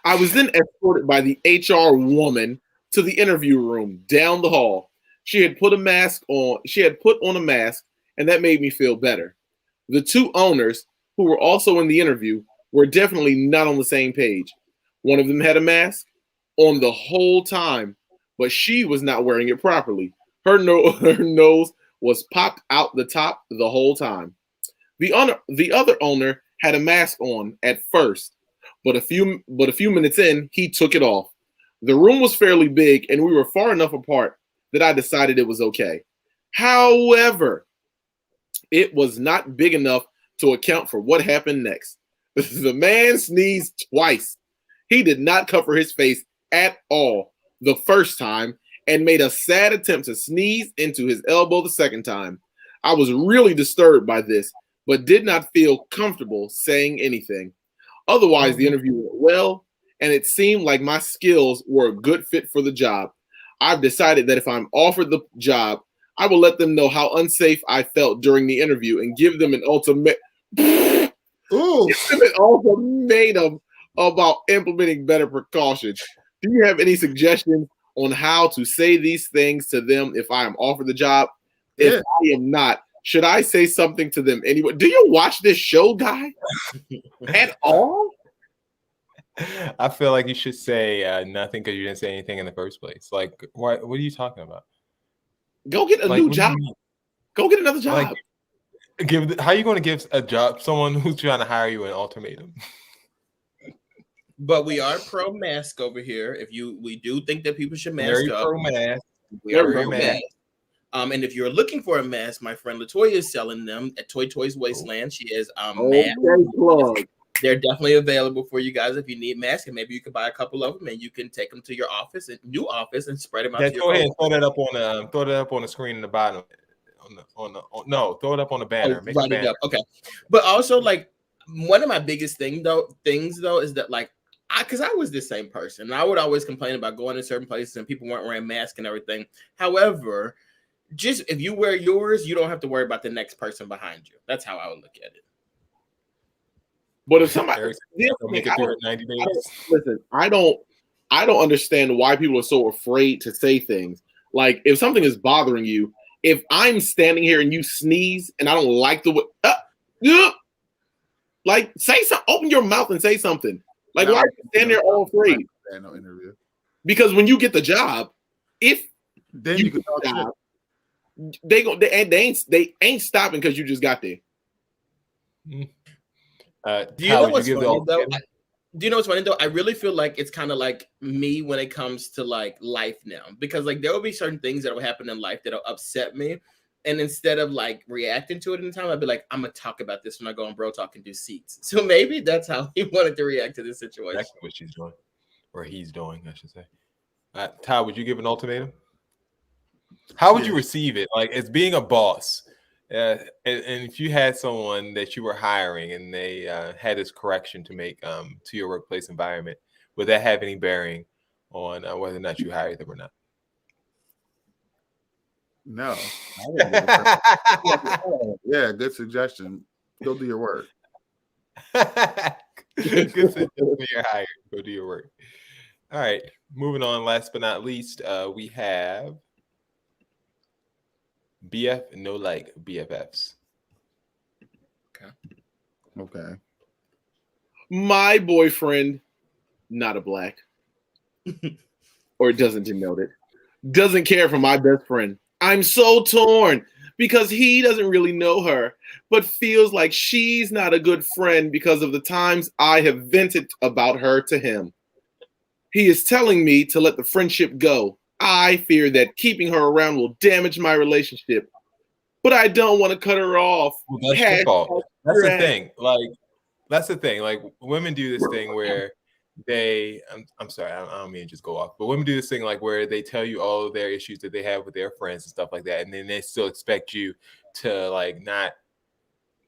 I was then escorted by the HR woman to the interview room down the hall. She had put on a mask, and that made me feel better. The two owners, who were also in the interview, were definitely not on the same page. One of them had a mask on the whole time, but she was not wearing it properly. Her nose was popped out the top the whole time. The other owner had a mask on at first, but a few minutes in, he took it off. The room was fairly big, and we were far enough apart that I decided it was okay. However, it was not big enough to account for what happened next. The man sneezed twice. He did not cover his face at all the first time and made a sad attempt to sneeze into his elbow the second time. I was really disturbed by this, but did not feel comfortable saying anything. Otherwise, the interview went well, and it seemed like my skills were a good fit for the job. I've decided that if I'm offered the job, I will let them know how unsafe I felt during the interview and give them an ultimatum about implementing better precautions. Do you have any suggestions on how to say these things to them if I am offered the job? Yeah. If I am not, should I say something to them anyway? Do you watch this show, guy? At all? I feel like you should say nothing because you didn't say anything in the first place. Like, what are you talking about? Go get a new job. Go get another job. Like, how are you going to give a job someone who's trying to hire you an ultimatum? But we are pro mask over here. We do think that people should mask up. Pro mask. We are pro mask. And if you're looking for a mask, my friend Latoya is selling them at Toy Toys Wasteland. She has masks. They're definitely available for you guys if you need masks, and maybe you could buy a couple of them and you can take them to your new office and spread them out. Yeah, go ahead and throw that up on the screen in the bottom. Throw it up on the banner. Make it banner. Okay, but also like one of my biggest things though is that like because I was the same person, and I would always complain about going to certain places and people weren't wearing masks and everything. However, just if you wear yours, you don't have to worry about the next person behind you. That's how I would look at it. But if somebody I don't understand why people are so afraid to say things. Like if something is bothering you, if I'm standing here and you sneeze and I don't like the way, like say something, open your mouth and say something. Like why are you standing there all afraid? No interview. Because when you get the job, if then you can talk job, they ain't stopping because you just got there. Do Do you know what's funny though? Do you know what's funny though? I really feel like it's kind of like me when it comes to like life now, because like there will be certain things that will happen in life that'll upset me, and instead of like reacting to it in time, I'd be like, I'm gonna talk about this when I go on Bro Talk and do seats. So maybe that's how he wanted to react to this situation. Exactly what she's doing, or he's doing, I should say. Ty, would you give an ultimatum? How would you receive it? Like, as being a boss, and if you had someone that you were hiring and they had this correction to make to your workplace environment, would that have any bearing on whether or not you hire them or not? No. Yeah, good suggestion. Go do your work. Good suggestion. You're hired. Go do your work. All right. Moving on. Last but not least, we have BF, no like BFFs. Okay. My boyfriend, not a black, or doesn't denote it, doesn't care for my best friend. I'm so torn because he doesn't really know her, but feels like she's not a good friend because of the times I have vented about her to him. He is telling me to let the friendship go. I fear that keeping her around will damage my relationship, but I don't want to cut her off. Well, that's your fault. That's the thing. That's the thing. Like, women do this thing where they, I'm sorry, I don't mean to just go off, but women do this thing like where they tell you all of their issues that they have with their friends and stuff like that, and then they still expect you to like not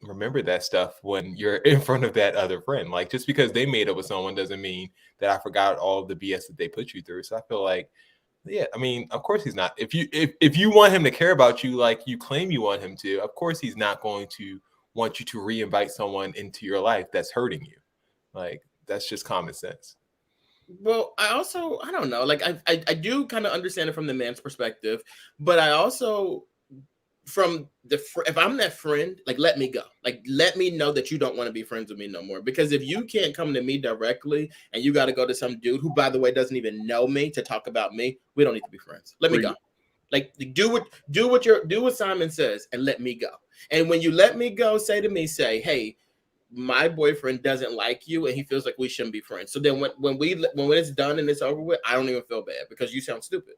remember that stuff when you're in front of that other friend. Like, just because they made up with someone doesn't mean that I forgot all of the BS that they put you through. So I feel like, yeah, I mean, of course he's not. If you want him to care about you like you claim you want him to, of course he's not going to want you to re-invite someone into your life that's hurting you. Like, that's just common sense. Well, I don't know. Like, I do kind of understand it from the man's perspective, but I also, from if I'm that friend, like, let me go. Like, let me know that you don't want to be friends with me no more. Because if you can't come to me directly and you got to go to some dude who, by the way, doesn't even know me to talk about me, we don't need to be friends. Let me go. Like, do what Simon says and let me go. And when you let me go, say to me, hey, my boyfriend doesn't like you and he feels like we shouldn't be friends. So then when it's done and it's over with, I don't even feel bad because you sound stupid.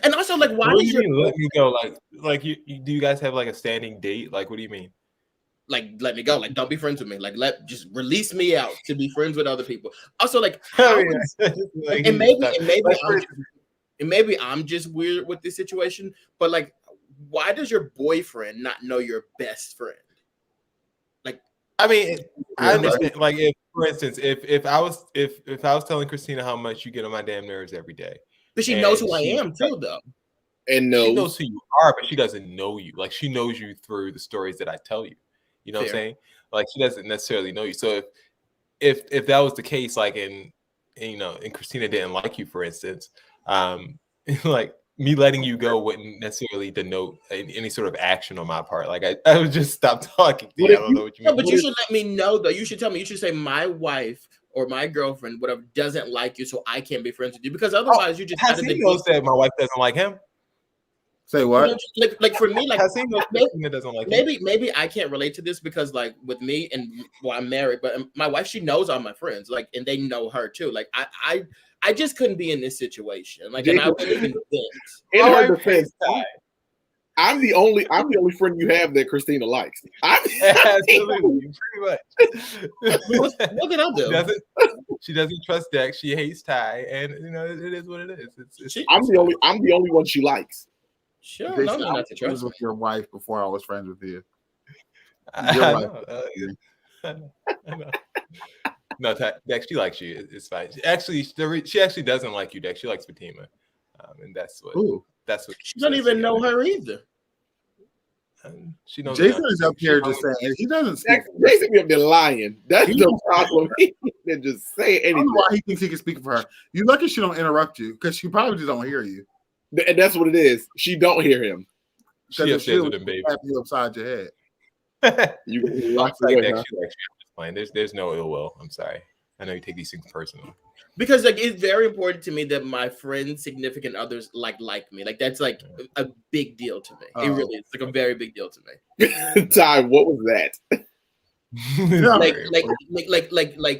And also, like, why do you mean let me go? Like you do you guys have like a standing date? Like, what do you mean? Like, let me go. Like, don't be friends with me. Like, just release me out to be friends with other people. Also, like, maybe I'm just weird with this situation, but like, why does your boyfriend not know your best friend? Like, I mean, I understand. Like, if, for instance, if I was telling Christina how much you get on my damn nerves every day, but she knows who I am too, though, and she knows who you are, but she doesn't know you. Like, she knows you through the stories that I tell you. You know what I'm saying? Like, she doesn't necessarily know you. So if that was the case, like, and Christina didn't like you, for instance, like, me letting you go wouldn't necessarily denote any sort of action on my part. Like, I would just stop talking to you. I don't know what you mean. But you should let me know, though. You should tell me. You should say my wife or my girlfriend, whatever, doesn't like you, so I can't be friends with you. Because otherwise, you just Hasimo said my wife doesn't like him. Say what? Like for me, like Hasimo doesn't like maybe I can't relate to this because, like, with me and I'm married, but my wife, she knows all my friends, like, and they know her too. Like, I just couldn't be in this situation. Like, and I wouldn't even think. In her defense, I'm the only friend you have that Christina likes. Absolutely, pretty much. What did I do? She doesn't trust Dex. She hates Ty, and it is what it is. I'm the only one she likes. Sure, I was with your wife before I was friends with you. Your wife. I know. No, Dex, she likes you. It's fine. She actually doesn't like you, Dex. She likes Fatima, and that's what. Ooh. That's what. She doesn't even know her either. She knows. Jason is up here just saying he doesn't speak. Jason be up there lying. That's the problem. He can just say anything. I don't know why he thinks he can speak for her. You lucky she don't interrupt you because she probably just don't hear you. And that's what it is. She don't hear him. She upstairs with him, baby. Tap you upside your head. You like Dex. She likes you. I'm just playing. There's no ill will. I'm sorry. I know you take these things personal. Because like it's very important to me that my friends, significant others like me. Like that's like a big deal to me. It really is like a very big deal to me. Ty, what was that?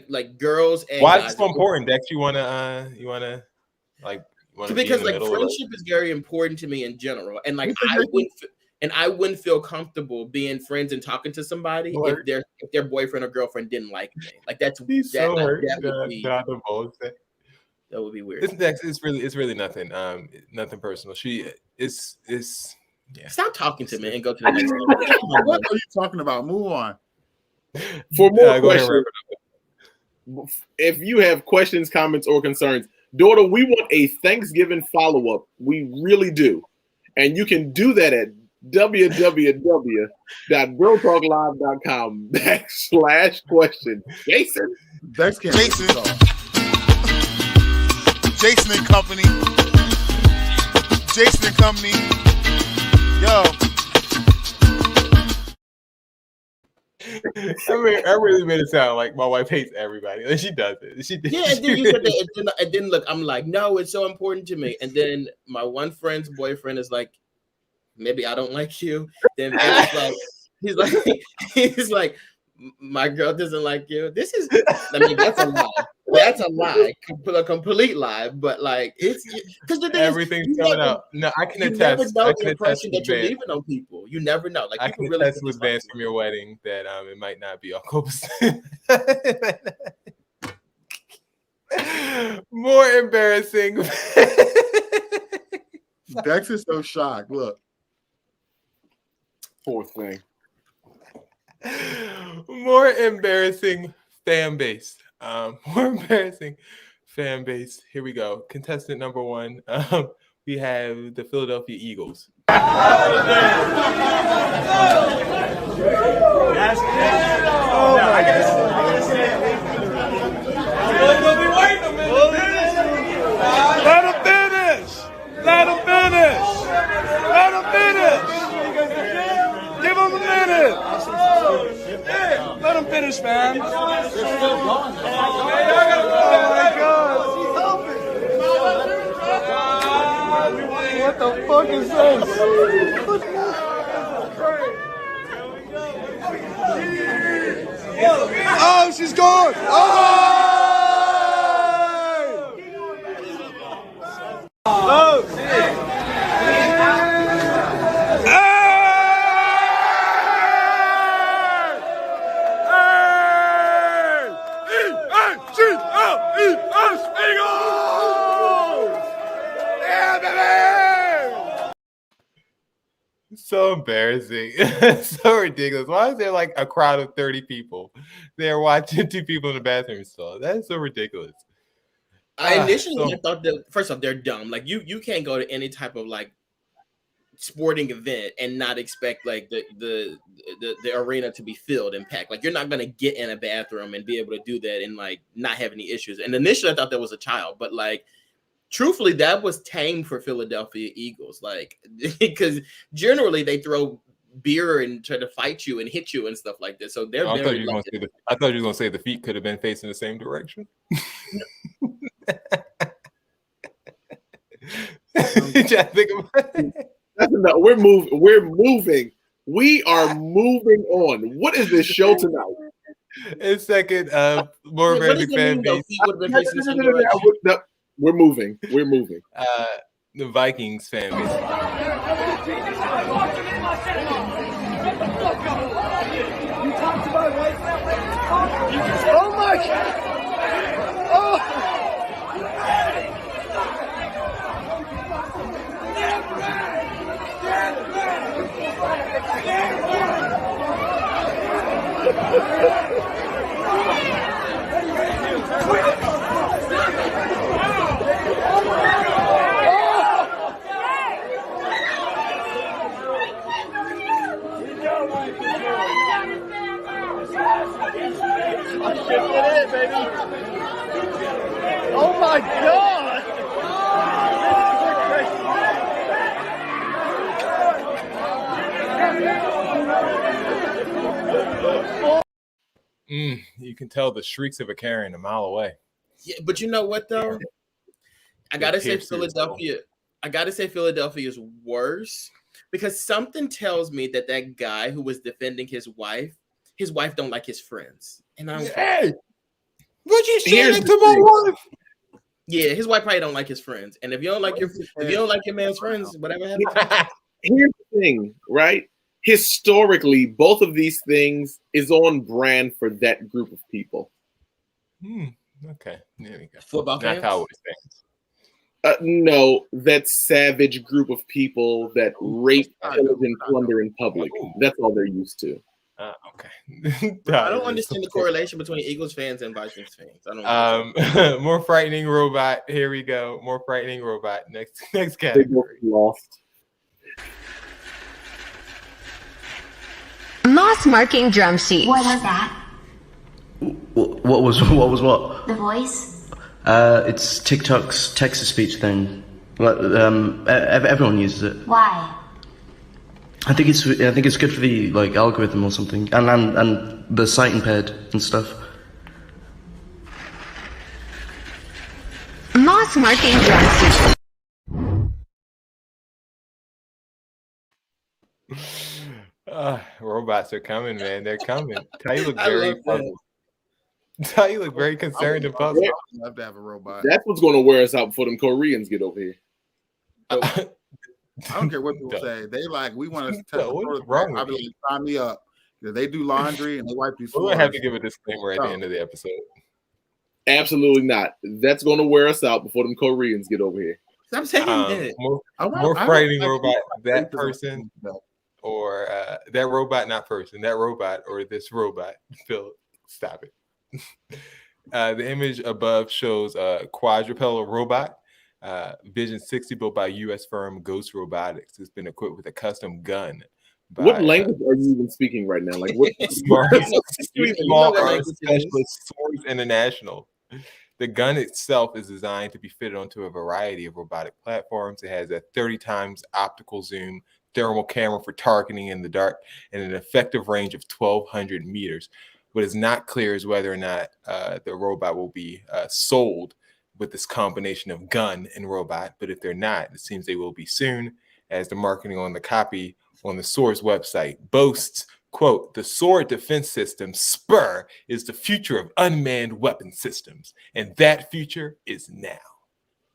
like girls and why guys. is it so important, Dex? You wanna like because like friendship is very important to me in general, and like I wouldn't feel comfortable being friends and talking to somebody if their boyfriend or girlfriend didn't like me. Like that would be weird. It's really nothing. Nothing personal. It's yeah. Stop talking to me and go to the next one. What are you talking about? Move on. For more questions, if you have questions, comments, or concerns, daughter, we want a Thanksgiving follow-up. We really do. And you can do that at www.brotalklive.com/question. Jason? Jason and Company. Jason and Company. Yo. I really made it sound like my wife hates everybody. Like she does it. Yeah, and then you said that, and then look, I'm like, no, it's so important to me. And then my one friend's boyfriend is like, maybe I don't like you. Then he's like, my girl doesn't like you. That's a lie. That's a lie, a complete lie. But like, it's because the thing everything's coming out. No, I can attest. You never know the impression that you're leaving on people. You never know. Like, I can attest with Vance from your wedding that it might not be all copacetic. More embarrassing. Dex is so shocked. Look, poor thing. More embarrassing fan base. More embarrassing fan base. Here we go. Contestant number 1. We have the Philadelphia Eagles. Let him finish. Let him finish. Let him finish. Give him a minute. Let him finish, man. Oh my God. What the fuck is this? Oh, she's gone. Oh, shit. So embarrassing. So ridiculous. Why is there like a crowd of 30 people there watching 2 people in the bathroom stall? That is so ridiculous. I initially thought that, first off, they're dumb. Like you can't go to any type of like sporting event and not expect like the arena to be filled and packed. Like you're not gonna get in a bathroom and be able to do that and like not have any issues. And initially I thought that was a child, but like truthfully, that was tame for Philadelphia Eagles. Like because generally they throw beer and try to fight you and hit you and stuff like that. So they're I thought you were gonna say the feet could have been facing the same direction. We're moving. We are moving on. What is this show tonight? In second, more embarrassing fan base. We're moving. The Vikings fan base. Oh my God! Oh! Oh my God! You can tell the shrieks of a Karen a mile away. Yeah, but you know what though? I gotta say Philadelphia. I gotta say Philadelphia is worse because something tells me that guy who was defending his wife don't like his friends. And I'm hey, what you saying to my wife? Yeah, his wife probably don't like his friends. And if you don't like your man's friends, whatever happens. Here's the thing, right? Historically, both of these things is on brand for that group of people. Okay, there we go. Football fans? Not Cowboys fans. No, that savage group of people that rape, pillage, and plunder in public. That's all they're used to. Okay. I don't understand the correlation between Eagles fans and Vikings fans. I don't. More frightening robot. Here we go. More frightening robot. Next category. Lost. Moss marking drum sheet. What was that? What was what? The voice? It's TikTok's text-to-speech thing. Everyone uses it. Why? I think it's good for the algorithm or something, and the sight impaired and stuff. Moss marking drum sheet. Robots are coming, man. They're coming. Ty, you look very puzzled. Ty, you look very concerned and puzzled. I'd love to have a robot. That's what's going to wear us out before them Koreans get over here. I don't care what people say. They like, we want to tell. What's wrong with I'll be like, sign me up. They do laundry and they wipe these. We're gonna have to give a disclaimer at the end of the episode. Absolutely not. That's going to wear us out before them Koreans get over here. Stop saying that. More frightening robot. That person, or that robot, not person. That robot or this robot. Phil, stop it. The image above shows a quadrupedal robot. Vision 60 built by U.S. firm Ghost Robotics has been equipped with a custom gun. What language are you even speaking right now? Like what? Small Arms Specialist Source International. The gun itself is designed to be fitted onto a variety of robotic platforms. It has a 30 times optical zoom, thermal camera for targeting in the dark, and an effective range of 1,200 meters. What is not clear is whether or not the robot will be sold with this combination of gun and robot. But if they're not, it seems they will be soon, as the marketing on the copy on the Source website boasts, quote, the Sword Defense System, SPUR, is the future of unmanned weapon systems. And that future is now.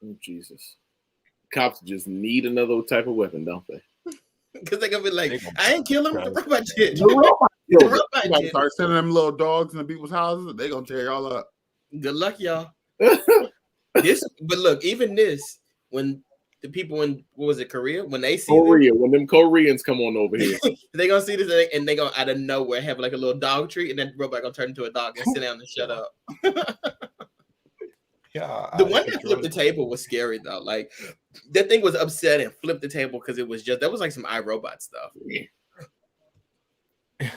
Oh, Jesus. Cops just need another type of weapon, don't they? Because they're going to be like, I ain't kill him. The robot did. The robot did. Start sending them little dogs into people's houses. They're going to tear y'all up. Good luck, y'all. But look, even this, when the people in, what was it, Korea? When they see when them Koreans come on over here, they're gonna see this thing and they gonna out of nowhere have like a little dog treat, and then the robot gonna turn into a dog and sit down and shut up. Yeah, the one that flipped the table was scary though. Like that thing was upset and flipped the table because it was just that was like some iRobot stuff. Yeah,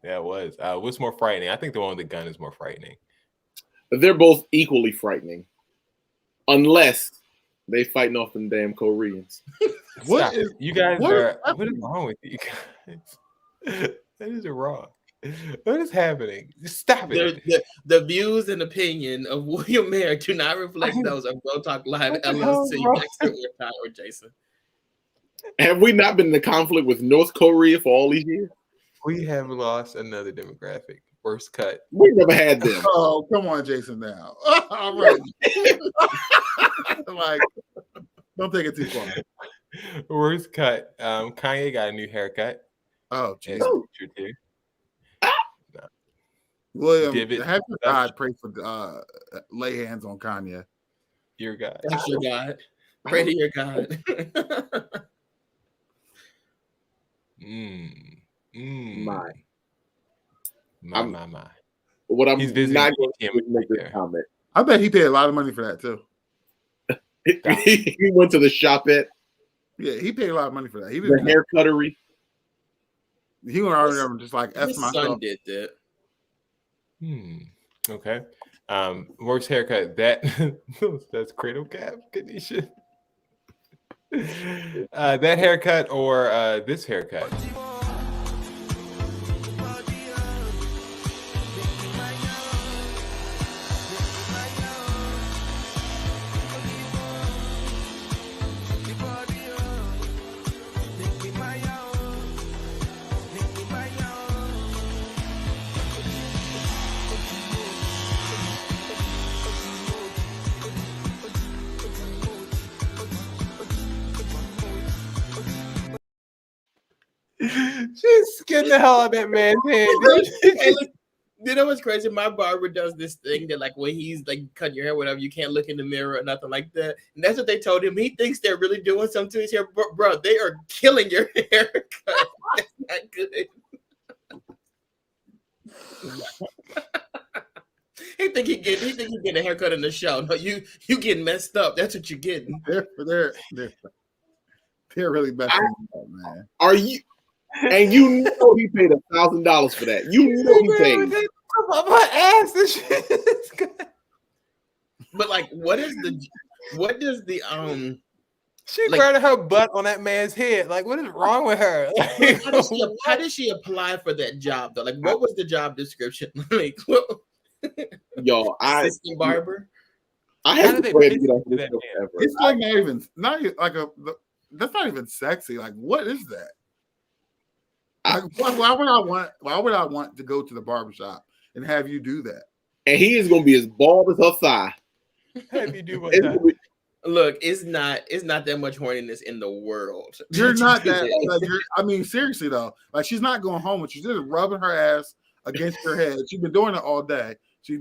it was. What's more frightening? I think the one with the gun is more frightening. They're both equally frightening, unless they fighting off them damn Koreans. What is you guys are? What is wrong with you guys? That is wrong. What is happening? Just stop it. The views and opinion of William Mayer do not reflect those of Bro Talk Live LLC. Or Jason. Have we not been in conflict with North Korea for all these years? We have lost another demographic. Worst cut. We never had them. Oh, come on, Jason. Now, all right. Like, don't take it too far. Worst cut. Kanye got a new haircut. Oh, geez. No. William, have your God pray for lay hands on Kanye. Your God. That's your God. Pray to your God. My. What I'm He's not going to make this comment. I bet he paid a lot of money for that too. He went to the shop at. Yeah, he paid a lot of money for that. He the hair cuttery. He went around there just like F myself. Son did that. Okay. Worst haircut. That's cradle cap condition. That haircut or this haircut. He's getting the hell out of that man's head. Hey, look, you know what's crazy? My barber does this thing that, like, when he's like cutting your hair, whatever, you can't look in the mirror or nothing like that. And that's what they told him. He thinks they're really doing something to his hair, bro. They are killing your haircut. That's not good. He think he getting a haircut in the show. No, you getting messed up. That's what you're getting. They're really messing up, man. Are you? And you know he paid $1,000 for that. You know he paid. My ass and shit. But like, what does the She like, grabbed her butt on that man's head. Like, what is wrong with her? Like, how did she apply for that job though? Like, what was the job description? Like, what, Yo, assistant barber. I had to pray to get off this show ever. It's like not even like that's not even sexy. Like, what is that? Why would I want to go to the barbershop and have you do that? And he is gonna be as bald as her thigh. Have you do what? Look, it's not that much horniness in the world. You're not that. Like, I mean, seriously though, like she's not going home, but she's just rubbing her ass against her head. She's been doing it all day. She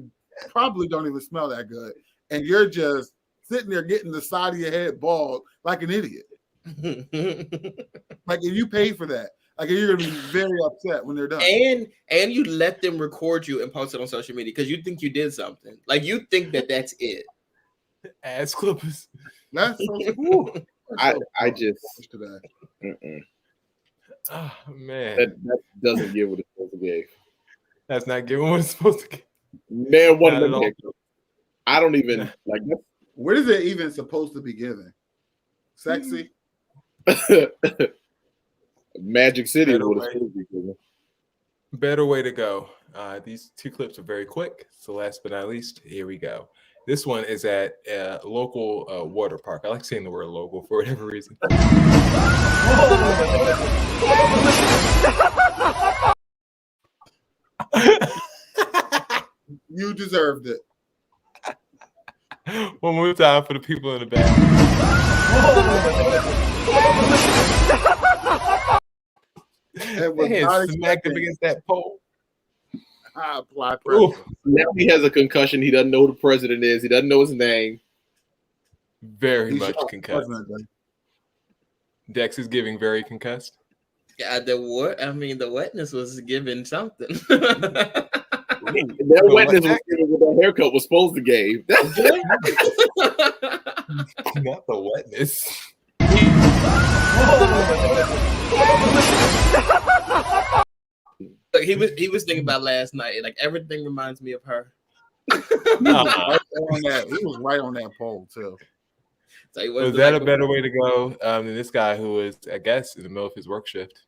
probably don't even smell that good, and you're just sitting there getting the side of your head bald like an idiot. Like, if you paid for that, like, you're gonna be very upset when they're done. And you let them record you and post it on social media because you think you did something. Like, you think that's it. Ass clippers. That's so cool. I just oh man, that doesn't give what it's supposed to give. That's not giving what it's supposed to give. Man, one of them. I don't even like. What is it even supposed to be given? Sexy. Magic City. Better way to go. These two clips are very quick. So last but not least, here we go. This one is at a local water park. I like saying the word local for whatever reason. You deserved it. One more time for the people in the back. It was not smacked up against that pole. I apply pressure. Now he has a concussion. He doesn't know who the president is. He doesn't know his name. Very much concussed. Dex is giving very concussed. Yeah, the wetness was giving something. That wetness was giving what that haircut was supposed to give. Not the wetness. Look, he was thinking about last night. Like, everything reminds me of her. He was right on that pole too. So was that a better way to go than this guy who was, I guess, in the middle of his work shift,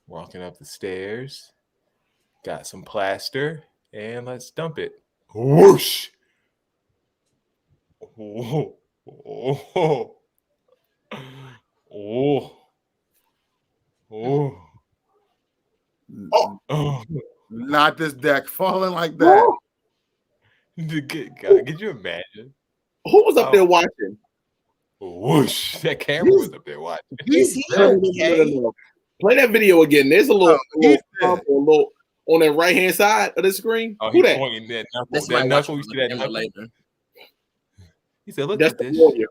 walking up the stairs, got some plaster, and let's dump it. Whoosh! Oh! Oh! Oh! Oh! Oh! Not this deck falling like that. God, could you imagine? Who was up there watching? Whoosh! That camera was up there watching. Is he okay? Play that video again. There's a little on that right hand side of the screen. Oh, who he's that? pointing that knuckle. That knuckle. You see that knuckle? Later. He said, "Look That's at this." The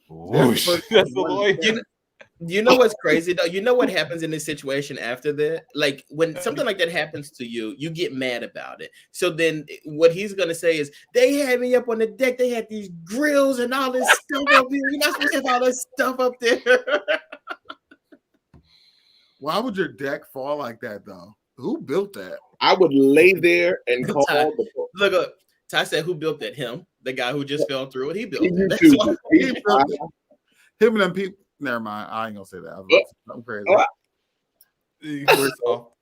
Whoosh! That's the lawyer. You know what's crazy though? You know what happens in this situation after that? Like, when something like that happens to you, you get mad about it. So then what he's gonna say is, they had me up on the deck, they had these grills and all this stuff up here. You're not supposed to have all this stuff up there. Why would your deck fall like that though? Who built that? I would lay there and call Look up. Ty said, who built that? Him, the guy who just fell through it. He built it. That's He why. built it. Him and them people. Never mind. I ain't gonna say that. I'm crazy.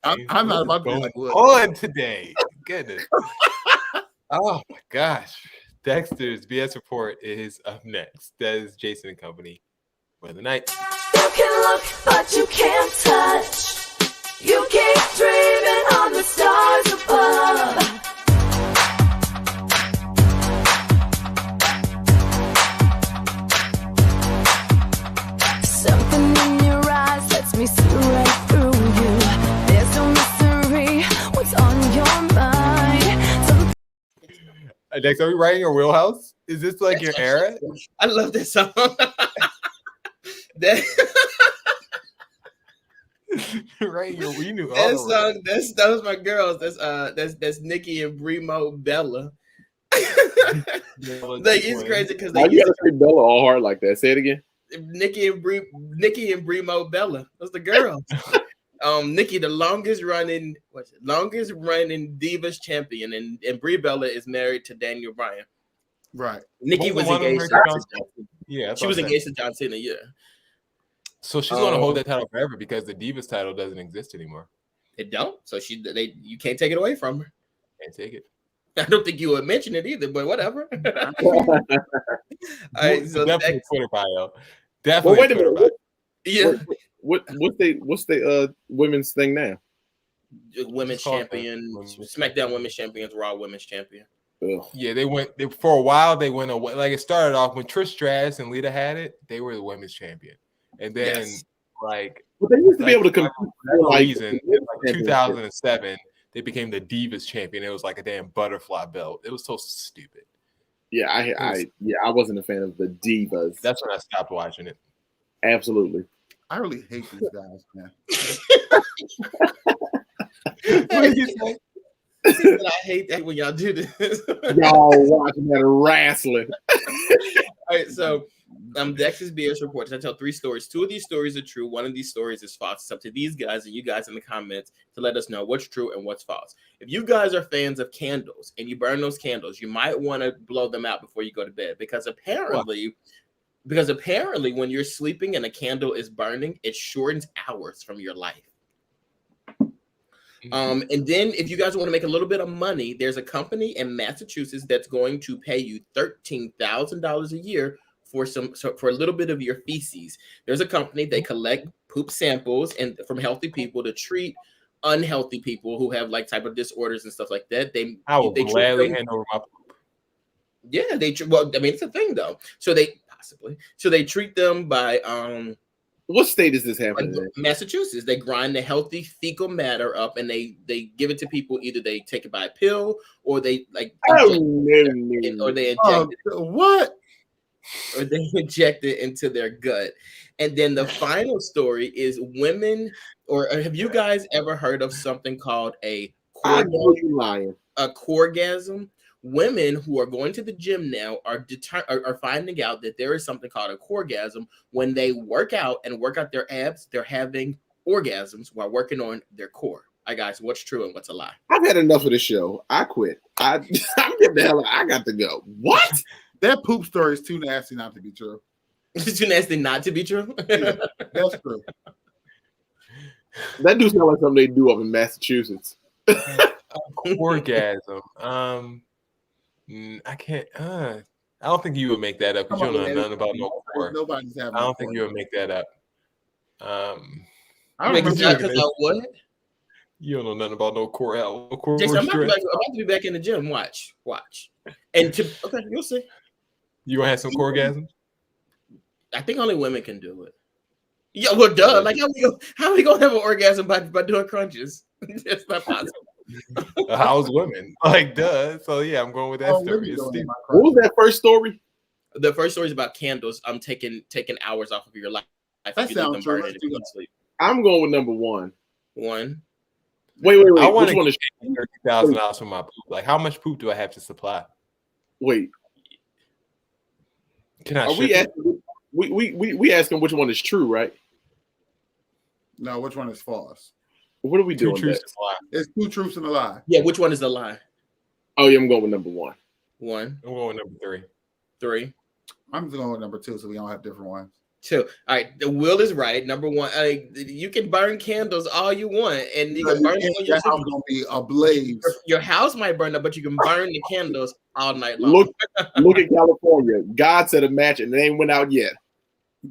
I'm not about to be like on today. Goodness. Oh my gosh. Dexter's BS report is up next. That is Jason and Company for the night. You can look, but you can't touch. You keep dreaming on the stars above. Something in your eyes lets me see right Dex, are we right in your wheelhouse? Is this like your era? I love this song. That right, we knew all that the song. That was my girls. That's Nikki and Bremo Bella. Like it's crazy because Why you gotta say Bella all hard like that? Say it again. Nikki and Bremo Bella. Those the girls. Nikki, the longest running Divas champion, and Brie Bella is married to Daniel Bryan. Right. Nikki was engaged to John Cena. Yeah, she was engaged to John Cena. Yeah. So she's going to hold that title forever because the Divas title doesn't exist anymore. It don't. So you can't take it away from her. Can't take it. I don't think you would mention it either, but whatever. All right, so definitely Twitter bio. Definitely. Wait a minute. Bio. Yeah. What's the women's thing now? Women's champion, SmackDown Women's Champions, Raw Women's Champion. Ugh. Yeah, for a while they went away. Like it started off when Trish Stratus and Lita had it, they were the women's champion, and then like but they used to be able to compete. For no reason, in like 2007, they became the Divas champion. It was like a damn butterfly belt. It was so stupid. Yeah, I wasn't a fan of the Divas. That's when I stopped watching it. Absolutely. I really hate these guys, man. What did you say? I hate that when y'all do this. Y'all watching that wrestling. All right, so Dex's BS reports. I tell 3 stories. 2 of these stories are true. 1 of these stories is false. It's up to these guys and you guys in the comments to let us know what's true and what's false. If you guys are fans of candles and you burn those candles, you might want to blow them out before you go to bed because apparently when you're sleeping and a candle is burning, it shortens hours from your life. And then if you guys want to make a little bit of money, there's a company in Massachusetts that's going to pay you $13,000 a year for a little bit of your feces. There's a company, they collect poop samples and from healthy people to treat unhealthy people who have like type of disorders and stuff like that. I will gladly hand over my poop. Yeah, it's a thing though. So they treat them by what state is this happening in? Massachusetts. They grind the healthy fecal matter up and they give it to people. Either they take it by a pill or they or they inject it. What? Or they inject it into their gut. And then the final story is women, or have you guys ever heard of something called a corgasm? Women who are going to the gym now are finding out that there is something called a corgasm. When they work out and work out their abs, they're having orgasms while working on their core. All right, guys, what's true and what's a lie? I've had enough of this show. I quit. I'm getting the hell out. I got to go. What? That poop story is too nasty not to be true. It's too nasty not to be true? Yeah, that's true. That do sound like something they do up in Massachusetts. Orgasm. I can't. I don't think you would make that up because you don't know nothing about no core. Nobody's having. I don't think you would make that up. I don't remember what? You don't know nothing about no core. Jason, I'm about to be back in the gym. Watch. And okay, you'll see. You gonna have some corgasms? I think only women can do it. Yeah, well, duh. Like, how are we gonna have an orgasm by doing crunches? That's not possible. How's women? Like, duh. So yeah, I'm going with that story. What was that first story? The first story is about candles. I'm taking hours off of your life. That sounds true. I'm going with number 1. One. Wait. I want to get $30,000 for my poop. Like, how much poop do I have to supply? Wait. Can I? Are we asking? We asking which one is true, right? No, which one is false? What are we doing? It's 2 truths and a lie. Yeah, which one is the lie? Oh, yeah, I'm going with number 1. I'm going with number 3. 3. I'm just going with number 2, so we don't have different ones. 2. All right, the Will is right. Number 1, you can burn candles all you want, and you can burn them. Your house gonna be ablaze. Your house might burn up, but you can burn the candles all night long. Look at California. God said a match, and they ain't went out yet.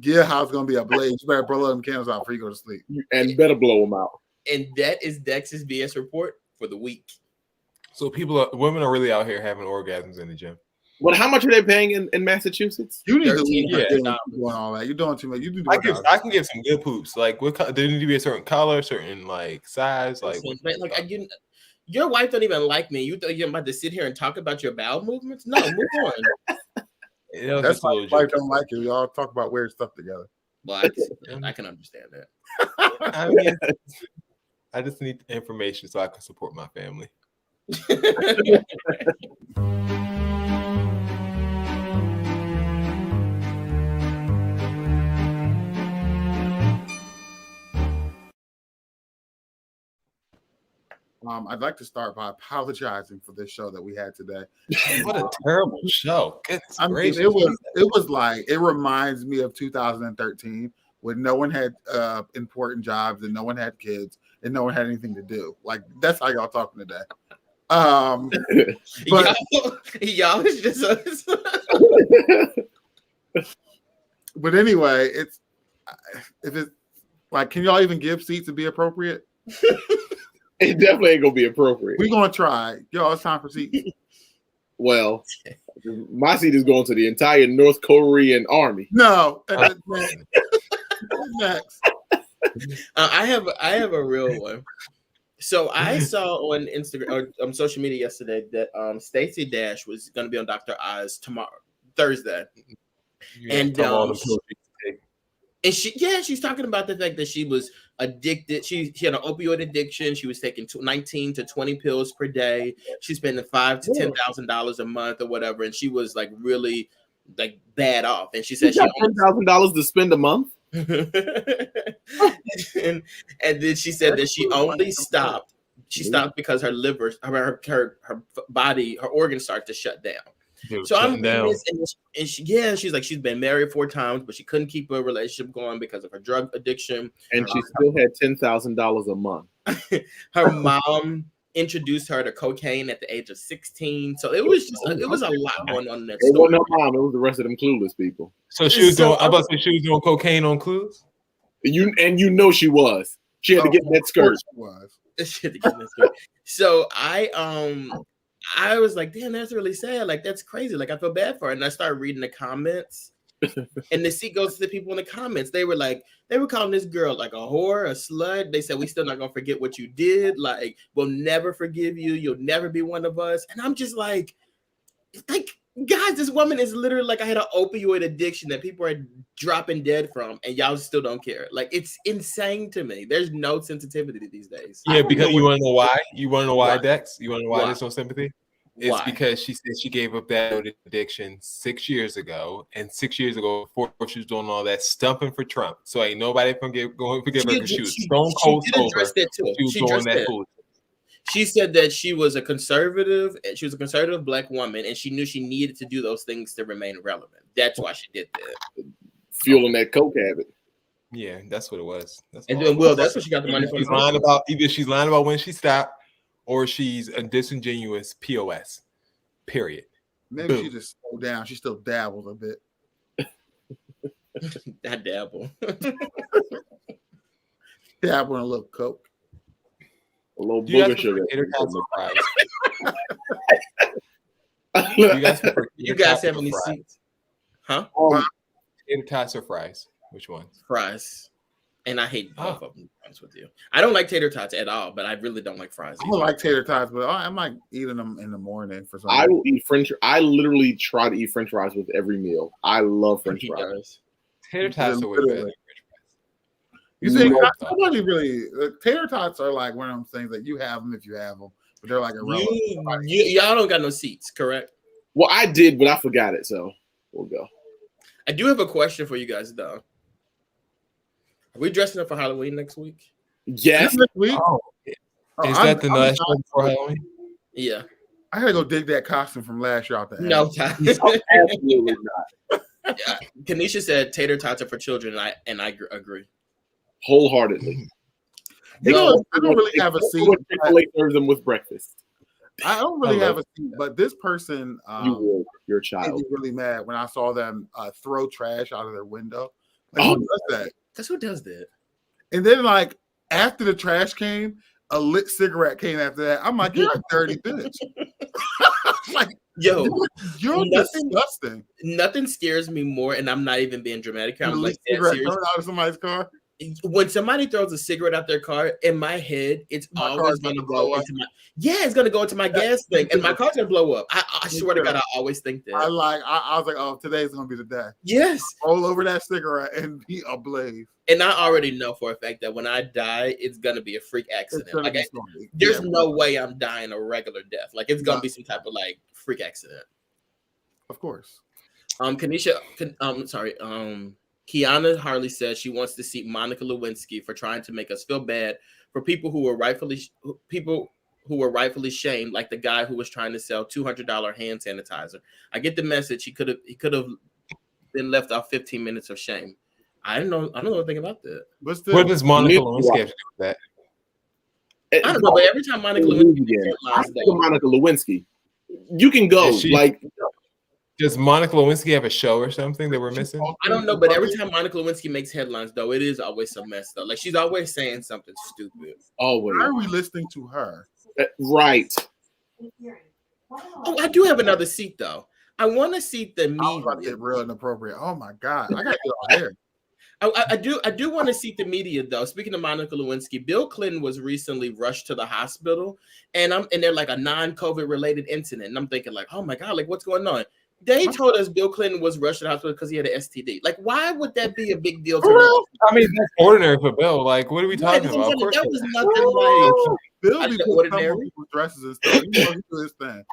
Your house gonna be ablaze. You better blow them candles out before you go to sleep, and better blow them out. And that is Dex's BS report for the week. So women are really out here having orgasms in the gym. Well, how much are they paying in Massachusetts? You need to leave doing all that. You're doing too much. You do. I can get some good poops. Like, what? There need to be a certain color, certain like size. Like Your wife don't even like me. You thought you're about to sit here and talk about your bowel movements? No, move on. That's why your wife don't like you. Y'all talk about weird stuff together. Well, I can understand that. I mean, I just need information so I can support my family. I'd like to start by apologizing for this show that we had today. What a terrible show! I mean, it was like, it reminds me of 2013 when no one had important jobs and no one had kids and no one had anything to do. Like, that's how y'all talking today. But y'all is just us. But anyway, if it's like, can y'all even give seats and be appropriate? It definitely ain't gonna be appropriate. We're gonna try. Y'all, it's time for seats. Well, my seat is going to the entire North Korean army. No. Next. I have a real one. So I saw on Instagram or social media yesterday that Stacey Dash was going to be on Dr. Oz Thursday, and she's talking about the fact that she was addicted. She had an opioid addiction. She was taking 19 to 20 pills per day. She's spending $5,000 to $10,000 a month or whatever, and she was like really like bad off. And she said she $10,000 to spend a month. and then she said that she only stopped. She stopped because her liver, her body, her organs start to shut down. So I'm down. And she's like, she's been married 4 times, but she couldn't keep a relationship going because of her drug addiction. And she still had $10,000 a month. Her mom introduced her to cocaine at the age of 16. So it was just it was a lot going on in that It story. wasn't her mom, it was the rest of them clueless people. So she was doing. I'm about to say she was doing cocaine on Clues. You know she was. She had to get in that skirt. She had to get in that skirt. So I was like, damn, that's really sad. Like, that's crazy. Like, I feel bad for her. And I started reading the comments. And the seat goes to the people in the comments. They were calling this girl like a whore, a slut. They said, we still not gonna forget what you did. Like, we'll never forgive you. You'll never be one of us. And I'm just like, guys, this woman is literally like, I had an opioid addiction that people are dropping dead from, and y'all still don't care. Like, it's insane to me. There's no sensitivity these days. Yeah, because you want to know why? You want to know why, Dex? You want to know why Why? there's no sympathy? It's because she said she gave up that addiction 6 years ago, and 6 years ago, before she was doing all that stumping for Trump. So ain't nobody going to forgive her because she was stone cold sober. She was doing that foolishness. She said that she was a conservative. She was a conservative Black woman, and she knew she needed to do those things to remain relevant. That's why she did that. Fueling that coke habit. Yeah, that's what it was. That's what she got the money from. Either she's lying about when she stopped, or she's a disingenuous POS. Period. Maybe she just slowed down. She still dabbles a bit. I dabble. Dabble in a little coke. A little booger sugar. You guys have any seats? Huh? Tater tots or fries? Which ones? Fries. And I hate both of them, to be honest with you. I don't like tater tots at all, but I really don't like fries. I don't like tater tots, but I might eating them in the morning for some I reason. will eat French. I literally try to eat French fries with every meal. I love French fries. Tater tots are way better. You see, nobody really. Tater tots are like one of those things that you have them if you have them, but they're like irrelevant. Y'all don't got no seats, correct? Well, I did, but I forgot it, so we'll go. I do have a question for you guys, though. Are we dressing up for Halloween next week? Yes. Next week? Is that the last one for Halloween? Yeah. I gotta go dig that costume from last year out the No, absolutely not. Yeah. Kanisha said tater tots are for children, and I agree wholeheartedly. I don't really have a seat. Chick-fil-A serves them with breakfast. I don't really have a seat, but this person, your child, made me really mad when I saw them throw trash out of their window. Like, who does that? That's who does that. And then, like, after the trash came, a lit cigarette came after that. I'm like, you're a dirty bitch. Like, yo, you're disgusting. Nothing scares me more, and I'm not even being dramatic. I'm like, cigarette coming out of somebody's car. when somebody throws a cigarette out their car, in my head, it's My always car's going to gonna blow go up. into my it's going to go into my gas thing, and my car's going to blow up. I swear to God, I always think that. I was like, oh, today's gonna be the day. Yes, roll over that cigarette and be ablaze. And I already know for a fact that when I die, it's gonna be a freak accident. Like, there's no way I'm dying a regular death. Like, it's gonna be some type of like freak accident. Of course. Kiana Harley says she wants to see Monica Lewinsky for trying to make us feel bad for people who were rightfully shamed, like the guy who was trying to sell $200 hand sanitizer. I get the message. He could have been left off 15 minutes of shame. I don't know anything about that. What does Monica Lewinsky have to do with that? I don't know, but every time Monica Lewinsky, you can go. Does Monica Lewinsky have a show or something that we're missing? I don't know, but every time Monica Lewinsky makes headlines, though, it is always some messed up. Like, she's always saying something stupid. Always. Why are we listening to her? Right. Oh, I do have another seat though. I want to seat the media. I was about to get real inappropriate. Oh my God, I gotta get on here. I do want to seat the media though. Speaking of Monica Lewinsky, Bill Clinton was recently rushed to the hospital, and they're like a non-COVID related incident. And I'm thinking like, oh my God, like what's going on? They told us Bill Clinton was rushed to the hospital because he had an STD. Like, why would that be a big deal? I mean, that's ordinary for Bill. Like, what are we talking about? Of course that was nothing like Bill be putting on people's dresses and stuff. You know, he do his thing.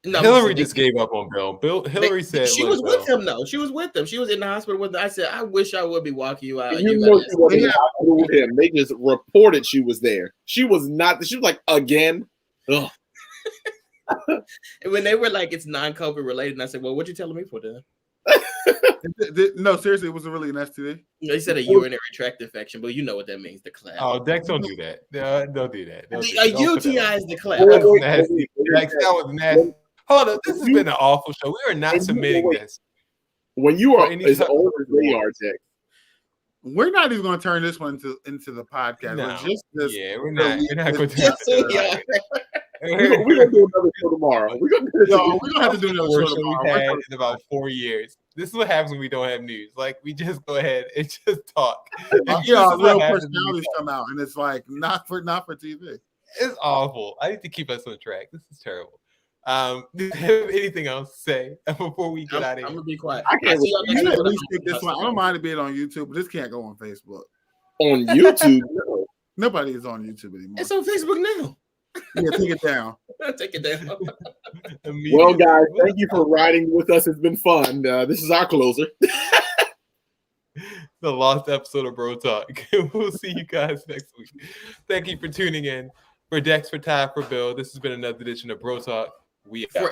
No, Hillary just gave up on Bill. Hillary said she was with him though. She was with him. She was in the hospital with him. I said, I wish I would be walking you out. You know she wasn't in the hospital with him. They just reported she was there. She was not. She was like, again. Ugh. And when they were like, it's non-COVID related, and I said, well, what you telling me for then? No, seriously, it wasn't really an STD. They said a urinary tract infection, but you know what that means, the clap. Oh, Dex, don't do that. Don't do that. A UTI is the clap. That was nasty. Dex, that was nasty. Hold on, this has been an awful show. We are not submitting this. When you are as old as they are, Dex. We're not even going to turn this one into the podcast. No. We're just this. Yeah, we're not going to. We're gonna do another show tomorrow. We're gonna have to do another show tomorrow. We've had in about 4 years. This is what happens when we don't have news. Like, we just go ahead and just talk. Real personalities come out, and it's like not for TV. It's awful. I need to keep us on track. This is terrible. Do you have anything else to say before we get out of here? I'm gonna be quiet. I can't at least take this one. I don't mind it being on YouTube, but this can't go on Facebook. On YouTube? No. Nobody is on YouTube anymore. It's on Facebook now. Yeah, take it down. Take it down. Well, guys, thank you for riding with us. It's been fun. This is our closer. The lost episode of Bro Talk. We'll see you guys next week. Thank you for tuning in. For Dex, for Ty, for Bill, this has been another edition of Bro Talk. We out.